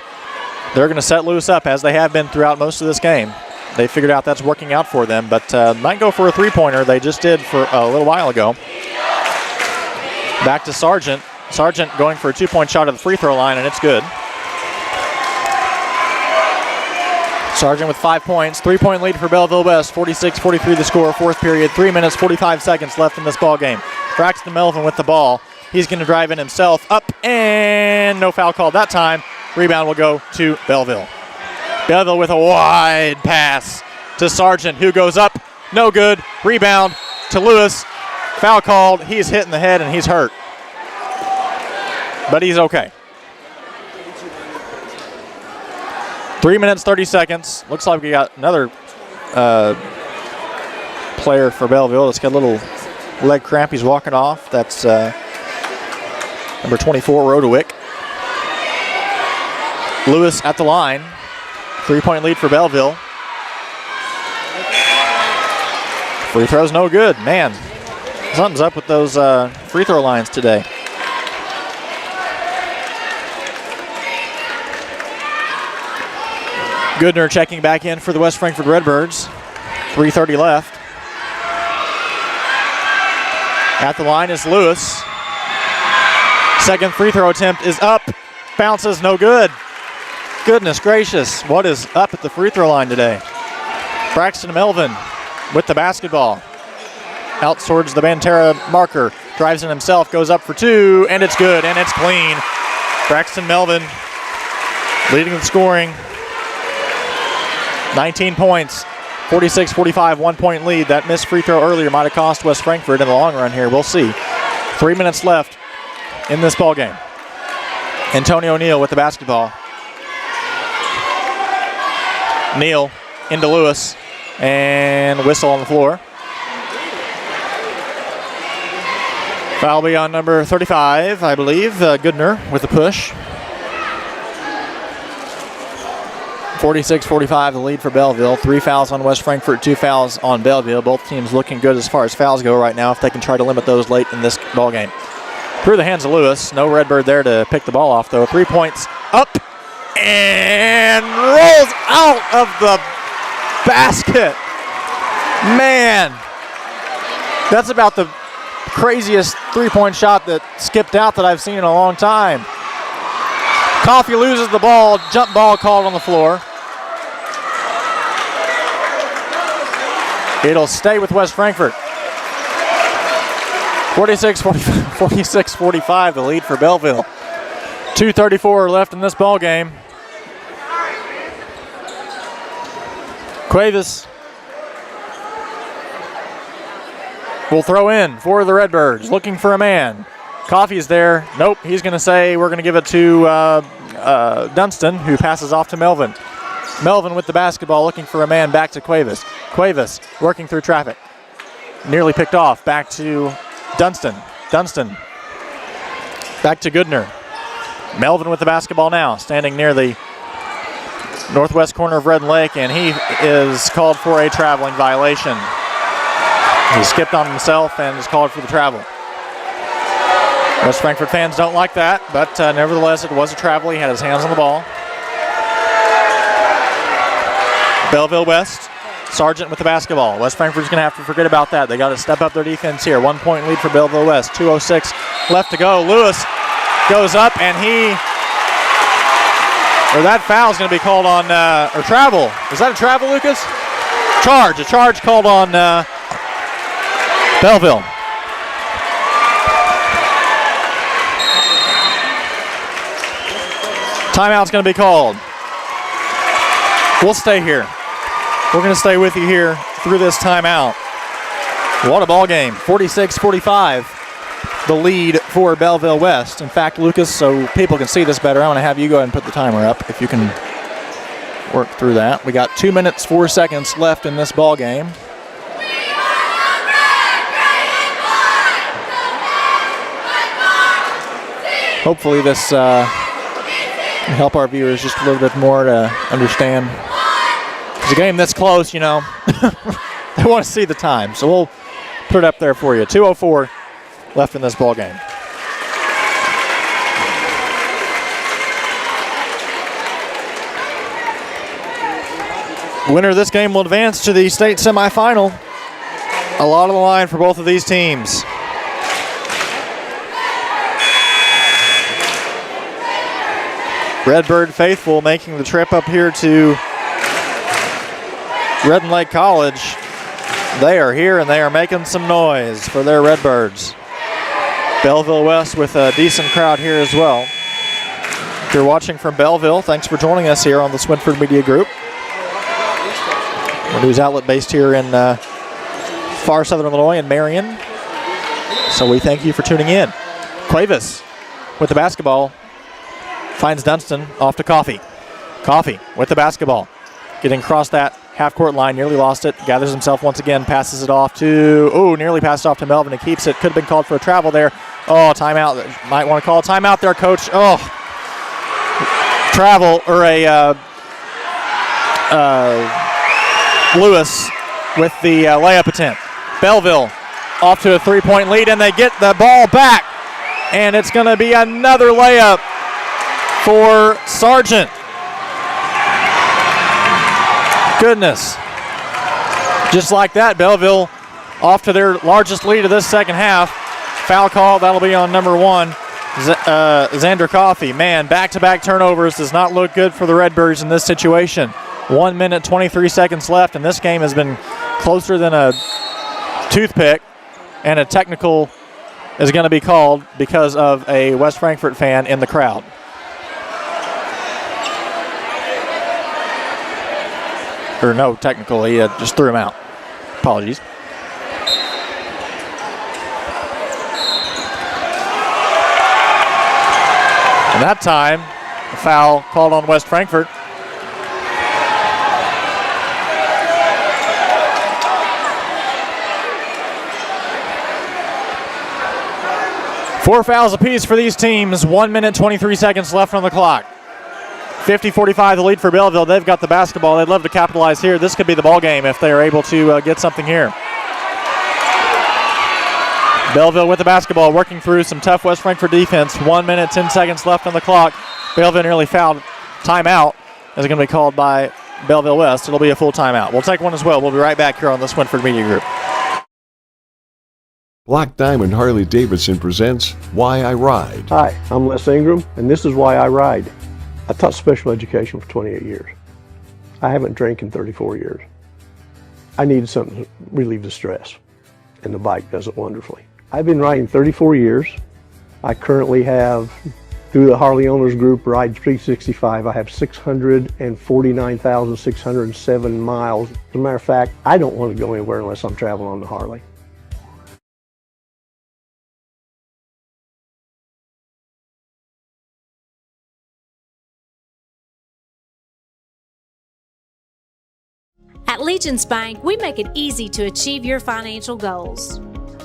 They're going to set Lewis up as they have been throughout most of this game. They figured out that's working out for them, but might go for a 3-pointer. They just did for a little while ago. Back to Sargent. Sargent going for a 2-point shot at the free throw line, and it's good. Sargent with 5 points. 3-point lead for Belleville West. 46-43 the score. Fourth period. 3 minutes, 45 seconds left in this ball game. Braxton Melvin with the ball. He's going to drive in himself. Up and no foul called that time. Rebound will go to Belleville. Belleville with a wide pass to Sargent, who goes up. No good. Rebound to Lewis. Foul called. He's hit in the head and he's hurt. but he's okay. 3 minutes, 30 seconds. Looks like we got another player for Belleville that's got a little leg cramp. He's walking off. That's number 24, Rodewick. Lewis at the line. 3-point lead for Belleville. Free throw's no good. Man, something's up with those free throw lines today. Goodner checking back in for the West Frankfort Redbirds. 3:30 left. At the line is Lewis. Second free throw attempt is up. Bounces, no good. Goodness gracious, what is up at the free throw line today? Braxton Melvin with the basketball. Out towards the Banterra marker. Drives in himself, goes up for two, and it's good, and it's clean. Braxton Melvin leading the scoring. 19 points, 46-45, 1-point lead. That missed free throw earlier might have cost West Frankfort in the long run here. We'll see. 3 minutes left in this ball game. Antonio Neal with the basketball. Neal into Lewis, and whistle on the floor. Foul be on number 35, I believe. Goodner with the push. 46-45, the lead for Belleville. 3 fouls on West Frankfort, 2 fouls on Belleville. Both teams looking good as far as fouls go right now if they can try to limit those late in this ball game. Through the hands of Lewis. No Redbird there to pick the ball off, though. 3 points up and rolls out of the basket. Man, that's about the craziest three-point shot that skipped out that I've seen in a long time. Coffey loses the ball, jump ball called on the floor. It'll stay with West Frankfort. 46-45, the lead for Belleville. 2:34 left in this ball game. Cuevas will throw in for the Redbirds, looking for a man. Coffey's there. Nope, he's going to say we're going to give it to Dunston, who passes off to Melvin. Melvin with the basketball, looking for a man, back to Cuevas. Cuevas working through traffic. Nearly picked off, back to Dunston. Dunston back to Goodner. Melvin with the basketball now, standing near the northwest corner of Red Lake, and he is called for a traveling violation. He skipped on himself and is called for the travel. West Frankfort fans don't like that, but nevertheless, it was a travel. He had his hands on the ball. Belleville West, Sargent with the basketball. West Frankfort's going to have to forget about that. They got to step up their defense here. 1-point lead for Belleville West. 2:06 left to go. Lewis goes up, and that foul is going to be called on, or travel. Is that a travel, Lucas? Charge. A charge called on Belleville. Timeout's going to be called. We'll stay here. We're going to stay with you here through this timeout. What a ball game. 46-45, the lead for Belleville West. In fact, Lucas, so people can see this better, I'm going to have you go ahead and put the timer up if you can work through that. We got 2 minutes, 4 seconds left in this ball game. Hopefully this help our viewers just a little bit more to understand. It's a game this close, you know. They want to see the time, so we'll put it up there for you. 2:04 left in this ball game. Winner of this game will advance to the state semifinal. A lot on the line for both of these teams. Redbird faithful making the trip up here to Red Lake College. They are here and they are making some noise for their Redbirds. Belleville West with a decent crowd here as well. If you're watching from Belleville, thanks for joining us here on the Swinford Media Group. A news outlet based here in far southern Illinois in Marion. So we thank you for tuning in. Cuevas with the basketball. Finds Dunston off to Coffey. Coffey with the basketball. Getting across that half-court line, nearly lost it. Gathers himself once again, passes it off to, nearly passed off to Melvin. He keeps it. Could have been called for a travel there. Oh, timeout. Might want to call a timeout there, Coach. Oh, travel or a Lewis with the layup attempt. Belleville off to a three-point lead, and they get the ball back. And it's going to be another layup for Sargent. Goodness. Just like that, Belleville off to their largest lead of this second half. Foul call, that'll be on number 1, Xander Coffey. Man, back-to-back turnovers does not look good for the Redbirds in this situation. 1 minute, 23 seconds left, and this game has been closer than a toothpick, and a technical is going to be called because of a West Frankfort fan in the crowd. Or no technical, he just threw him out. Apologies. And that time, a foul called on West Frankfort. Four fouls apiece for these teams. 1 minute, 23 seconds left on the clock. 50-45 the lead for Belleville. They've got the basketball. They'd love to capitalize here. This could be the ball game if they are able to get something here. Belleville with the basketball, working through some tough West Frankfort defense. 1 minute, 10 seconds left on the clock. Belleville nearly fouled. Timeout is going to be called by Belleville West. It'll be a full timeout. We'll take one as well. We'll be right back here on the Swinford Media Group. Black Diamond Harley-Davidson presents Why I Ride. Hi, I'm Les Ingram, and this is why I ride. I taught special education for 28 years. I haven't drank in 34 years. I needed something to relieve the stress, and the bike does it wonderfully. I've been riding 34 years. I currently have, through the Harley Owners Group, Ride 365, I have 649,607 miles. As a matter of fact, I don't want to go anywhere unless I'm traveling on the Harley. At Legence Bank, we make it easy to achieve your financial goals.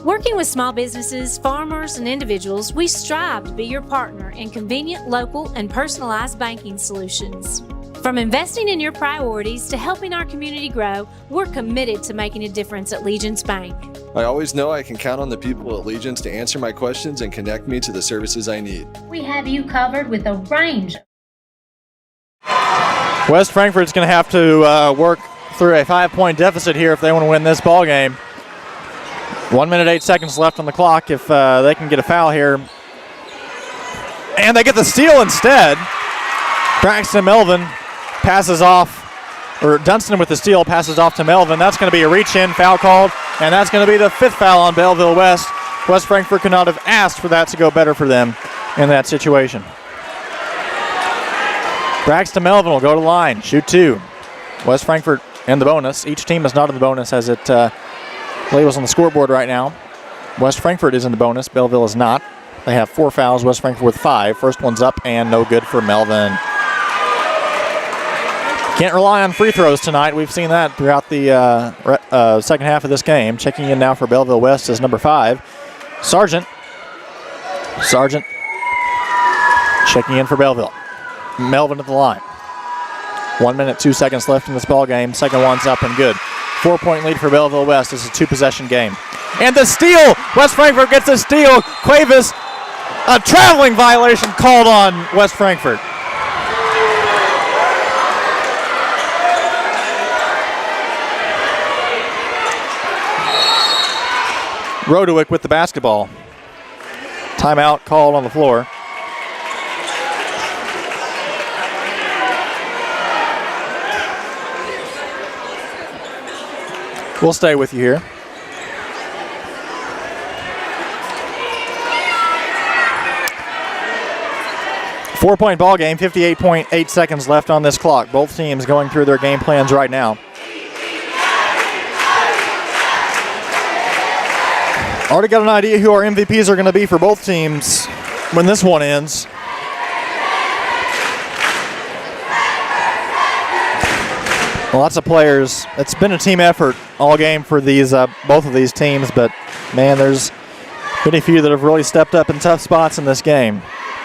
Working with small businesses, farmers, and individuals, we strive to be your partner in convenient, local, and personalized banking solutions. From investing in your priorities to helping our community grow, we're committed to making a difference at Legence Bank. I always know I can count on the people at Legence to answer my questions and connect me to the services I need. We have you covered with a range. West Frankfort's going to have to work through a 5-point deficit here if they want to win this ball game. 1 minute, 8 seconds left on the clock if they can get a foul here. And they get the steal instead. Braxton Melvin passes off, or Dunston with the steal passes off to Melvin. That's going to be a reach-in foul called, and that's going to be the 5th foul on Belleville West. West Frankfort could not have asked for that to go better for them in that situation. Braxton Melvin will go to the line, shoot 2. West Frankfort in the bonus. Each team is not in the bonus as it labels on the scoreboard right now. West Frankfort is in the bonus. Belleville is not. They have 4 fouls. West Frankfort with 5. First one's up and no good for Melvin. Can't rely on free throws tonight. We've seen that throughout the second half of this game. Checking in now for Belleville West is number 5, Sargent. Sargent checking in for Belleville. Melvin at the line. 1 minute, 2 seconds left in this ball game. Second one's up and good. 4-point lead for Belleville West. This is a 2-possession game. And the steal! West Frankfort gets a steal. Cuevas, a traveling violation called on West Frankfort. Rodewick with the basketball. Timeout called on the floor. We'll stay with you here. Four-point ball game, 58.8 seconds left on this clock. Both teams going through their game plans right now. Already got an idea who our MVPs are going to be for both teams. when this one ends. Lots of players. It's been a team effort all game for these both of these teams, but man, there's been a few that have really stepped up in tough spots in this game,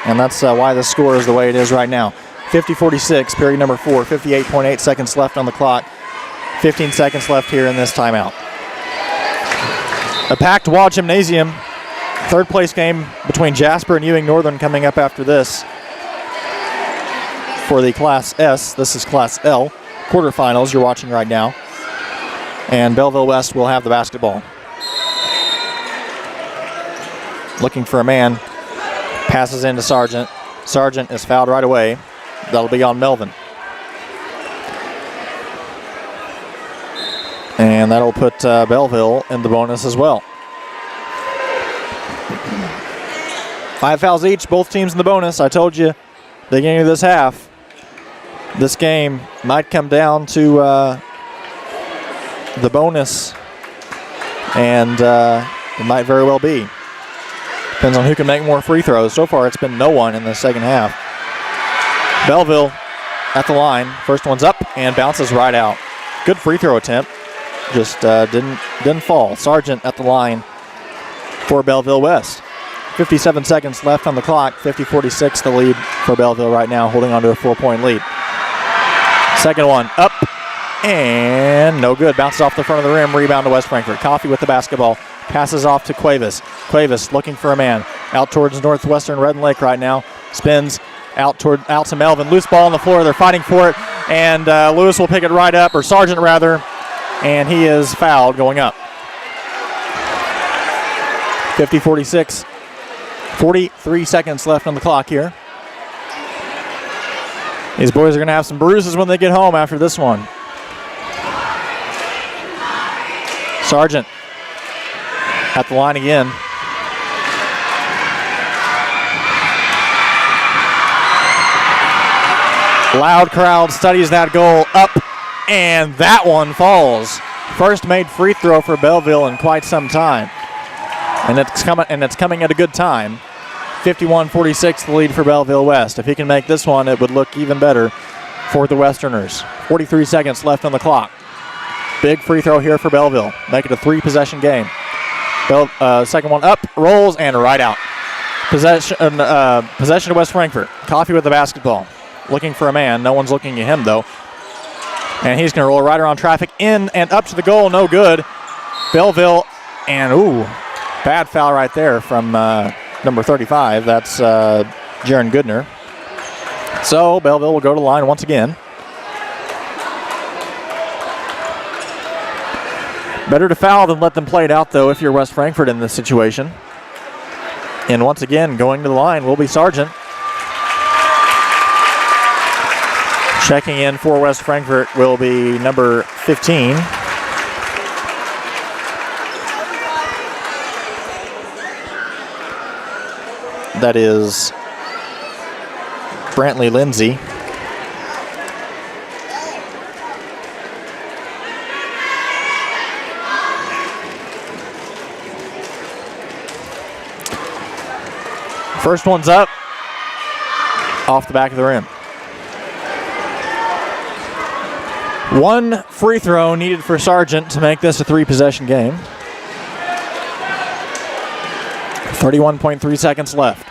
and that's why the score is the way it is right now. 50-46, period number 4, 58.8 seconds left on the clock. 15 seconds left here in this timeout. A packed Wall Gymnasium. Third place game between Jasper and Ewing Northern coming up after this for the Class S. This is Class L. Quarterfinals you're watching right now. And Belleville West will have the basketball. Looking for a man. Passes into Sargent. Sargent is fouled right away. That'll be on Melvin. And that'll put Belleville in the bonus as well. 5 fouls each, both teams in the bonus. I told you, beginning of this half, this game might come down to the bonus, and it might very well be. Depends on who can make more free throws. So far, it's been no one in the second half. Belleville at the line. First one's up and bounces right out. Good free throw attempt. Just didn't fall. Sargent at the line for Belleville West. 57 seconds left on the clock. 50-46 the lead for Belleville right now, holding on to a 4-point lead. Second one up and no good. Bounces off the front of the rim. Rebound to West Frankfort. Coffey with the basketball. Passes off to Cuevas. Cuevas looking for a man. Out towards Northwestern Red Lake right now. Spins out to Melvin. Loose ball on the floor. They're fighting for it. And Lewis will pick it right up, or Sargent rather. And he is fouled going up. 50-46. 43 seconds left on the clock here. These boys are going to have some bruises when they get home after this one. Sargent at the line again. Loud crowd studies that goal up, and that one falls. First made free throw for Belleville in quite some time. And it's coming at a good time. 51-46 the lead for Belleville West. If he can make this one, it would look even better for the Westerners. 43 seconds left on the clock. Big free throw here for Belleville. Make it a 3-possession game. Second one up, rolls, and right out. Possession to West Frankfort. Coffey with the basketball. Looking for a man. No one's looking at him, though. And he's going to roll right around traffic. In and up to the goal. No good. Belleville, and bad foul right there from number 35. That's Jaron Goodner. So Belleville will go to the line once again. Better to foul than let them play it out, though, if you're West Frankfort in this situation. And once again, going to the line will be Sargent. Checking in for West Frankfort will be number 15. That is Brantley Lindsay. First one's up, off the back of the rim. One free throw needed for Sargent to make this a 3-possession game. 31.3 seconds left.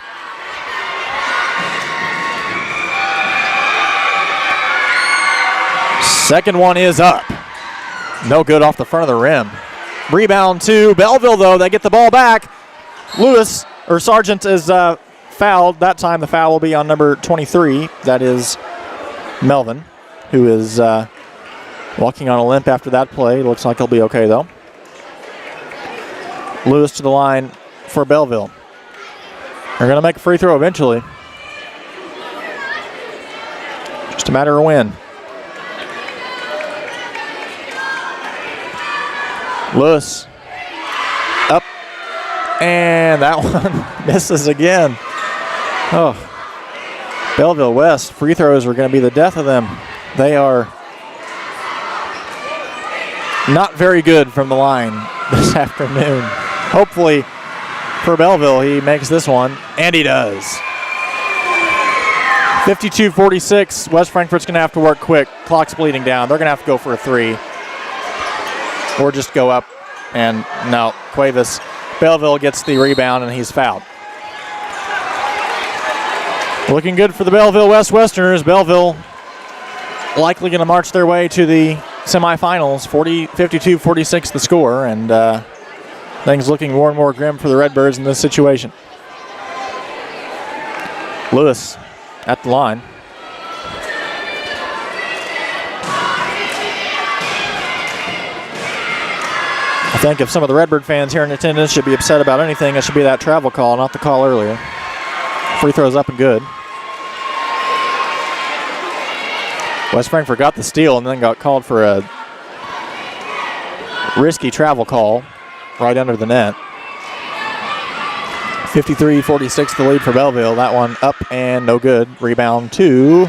Second one is up. No good off the front of the rim. Rebound to Belleville, though. They get the ball back. Sargent is fouled. That time the foul will be on number 23. That is Melvin, who is walking on a limp after that play. Looks like he'll be okay, though. Lewis to the line for Belleville. They're going to make a free throw eventually. Just a matter of when. Lewis up, and that one misses again. Oh, Belleville West free throws are going to be the death of them. They are not very good from the line this afternoon. Hopefully for Belleville. He makes this one, and he does. 52-46. West Frankfort's going to have to work quick. Clock's bleeding down. They're going to have to go for a three. Or just go up. And no, Cuevas. Belleville gets the rebound, and he's fouled. Looking good for the Belleville Westerners. Belleville likely going to march their way to the semifinals. 52-46 the score, and things looking more and more grim for the Redbirds in this situation. Lewis at the line. I think if some of the Redbird fans here in attendance should be upset about anything, it should be that travel call, not the call earlier. Free throws up and good. West Frankfort got the steal and then got called for a risky travel call right under the net. 53-46 the lead for Belleville. That one up and no good. Rebound to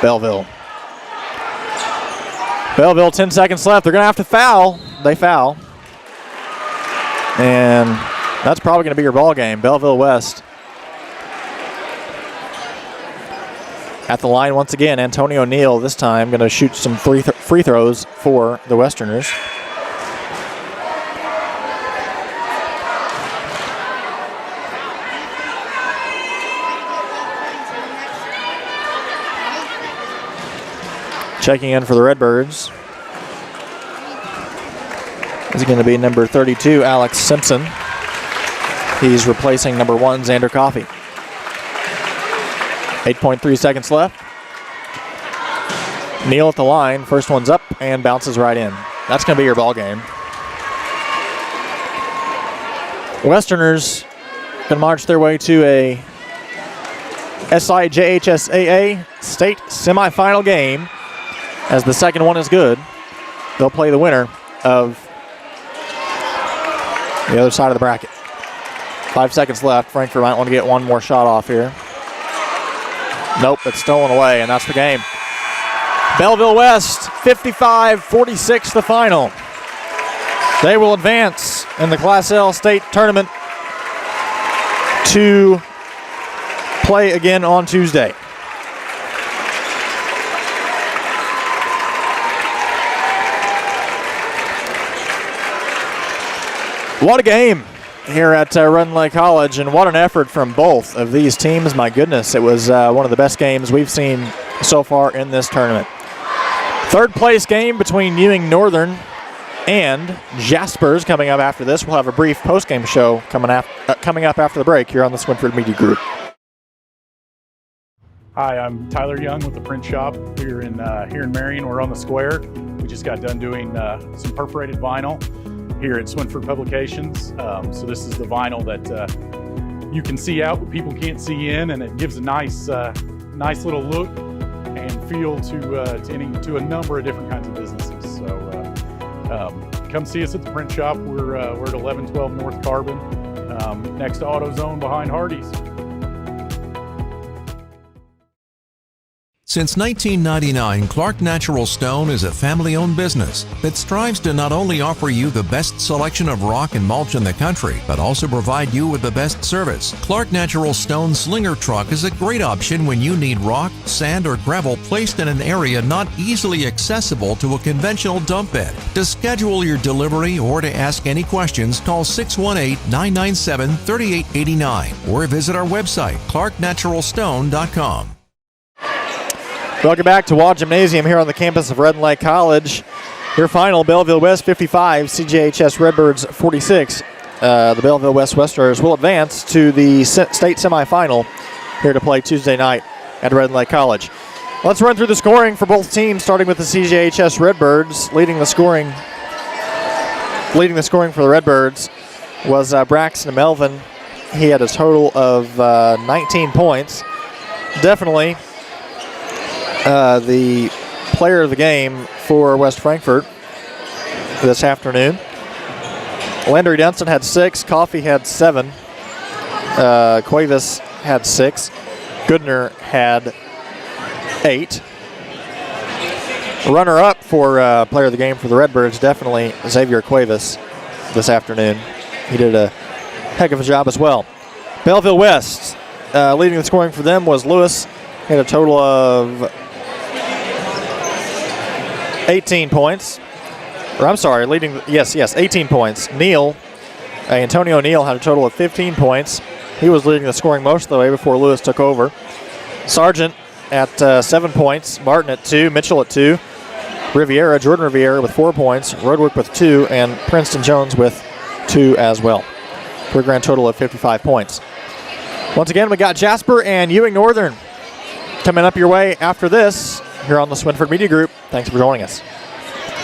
Belleville. Belleville, 10 seconds left. They're going to have to foul. They foul. And that's probably going to be your ball game. Belleville West. At the line once again, Antonio Neal this time going to shoot some free throws for the Westerners. Checking in for the Redbirds is going to be number 32, Alex Simpson. He's replacing number 1, Xander Coffey. 8.3 seconds left. Neal at the line. First one's up and bounces right in. That's going to be your ball game. Westerners going to march their way to a SIJHSAA state semifinal game. As the second one is good, they'll play the winner of the other side of the bracket. 5 seconds left. Frankfort might want to get one more shot off here. Nope, it's stolen away, and that's the game. Belleville West, 55-46 the final. They will advance in the Class L state tournament to play again on Tuesday. What a game here at Red Lake College, and what an effort from both of these teams. My goodness, it was one of the best games we've seen so far in this tournament. Third place game between Ewing Northern and Jaspers coming up after this. We'll have a brief post-game show coming up after the break here on the Swinford Media Group. Hi, I'm Tyler Young with the Print Shop here in Marion. We're on the square. We just got done doing some perforated vinyl here at Swinford Publications. So this is the vinyl that you can see out, but people can't see in, and it gives a nice little look and feel to a number of different kinds of businesses. So come see us at the Print Shop. We're at 1112 North Carbon, next to AutoZone behind Hardee's. Since 1999, Clark Natural Stone is a family-owned business that strives to not only offer you the best selection of rock and mulch in the country, but also provide you with the best service. Clark Natural Stone Slinger Truck is a great option when you need rock, sand, or gravel placed in an area not easily accessible to a conventional dump bed. To schedule your delivery or to ask any questions, call 618-997-3889 or visit our website, clarknaturalstone.com. Welcome back to Wall Gymnasium here on the campus of Red Lake College. Your final, Belleville West 55, CJHS Redbirds 46. The Belleville West Westerners will advance to the state semifinal here to play Tuesday night at Red Lake College. Let's run through the scoring for both teams, starting with the CJHS Redbirds. Leading the scoring for the Redbirds was Braxton Melvin. He had a total of 19 points. Definitely the player of the game for West Frankfort this afternoon. Landry Dunson had 6. Coffey had 7. Cuevas had 6. Goodner had 8. Runner-up for player of the game for the Redbirds, definitely Xavier Cuevas this afternoon. He did a heck of a job as well. Belleville West, leading the scoring for them was Lewis. He had a total of 18 points. Or I'm sorry, 18 points. Antonio Neal had a total of 15 points. He was leading the scoring most of the way before Lewis took over. Sargent at 7 points, Martin at 2, Mitchell at 2, Jordan Riviera with 4 points, Rodwick with 2, and Princeton Jones with 2 as well, for a grand total of 55 points. Once again, we got Jasper and Ewing Northern coming up your way after this here on the Swinford Media Group. Thanks for joining us.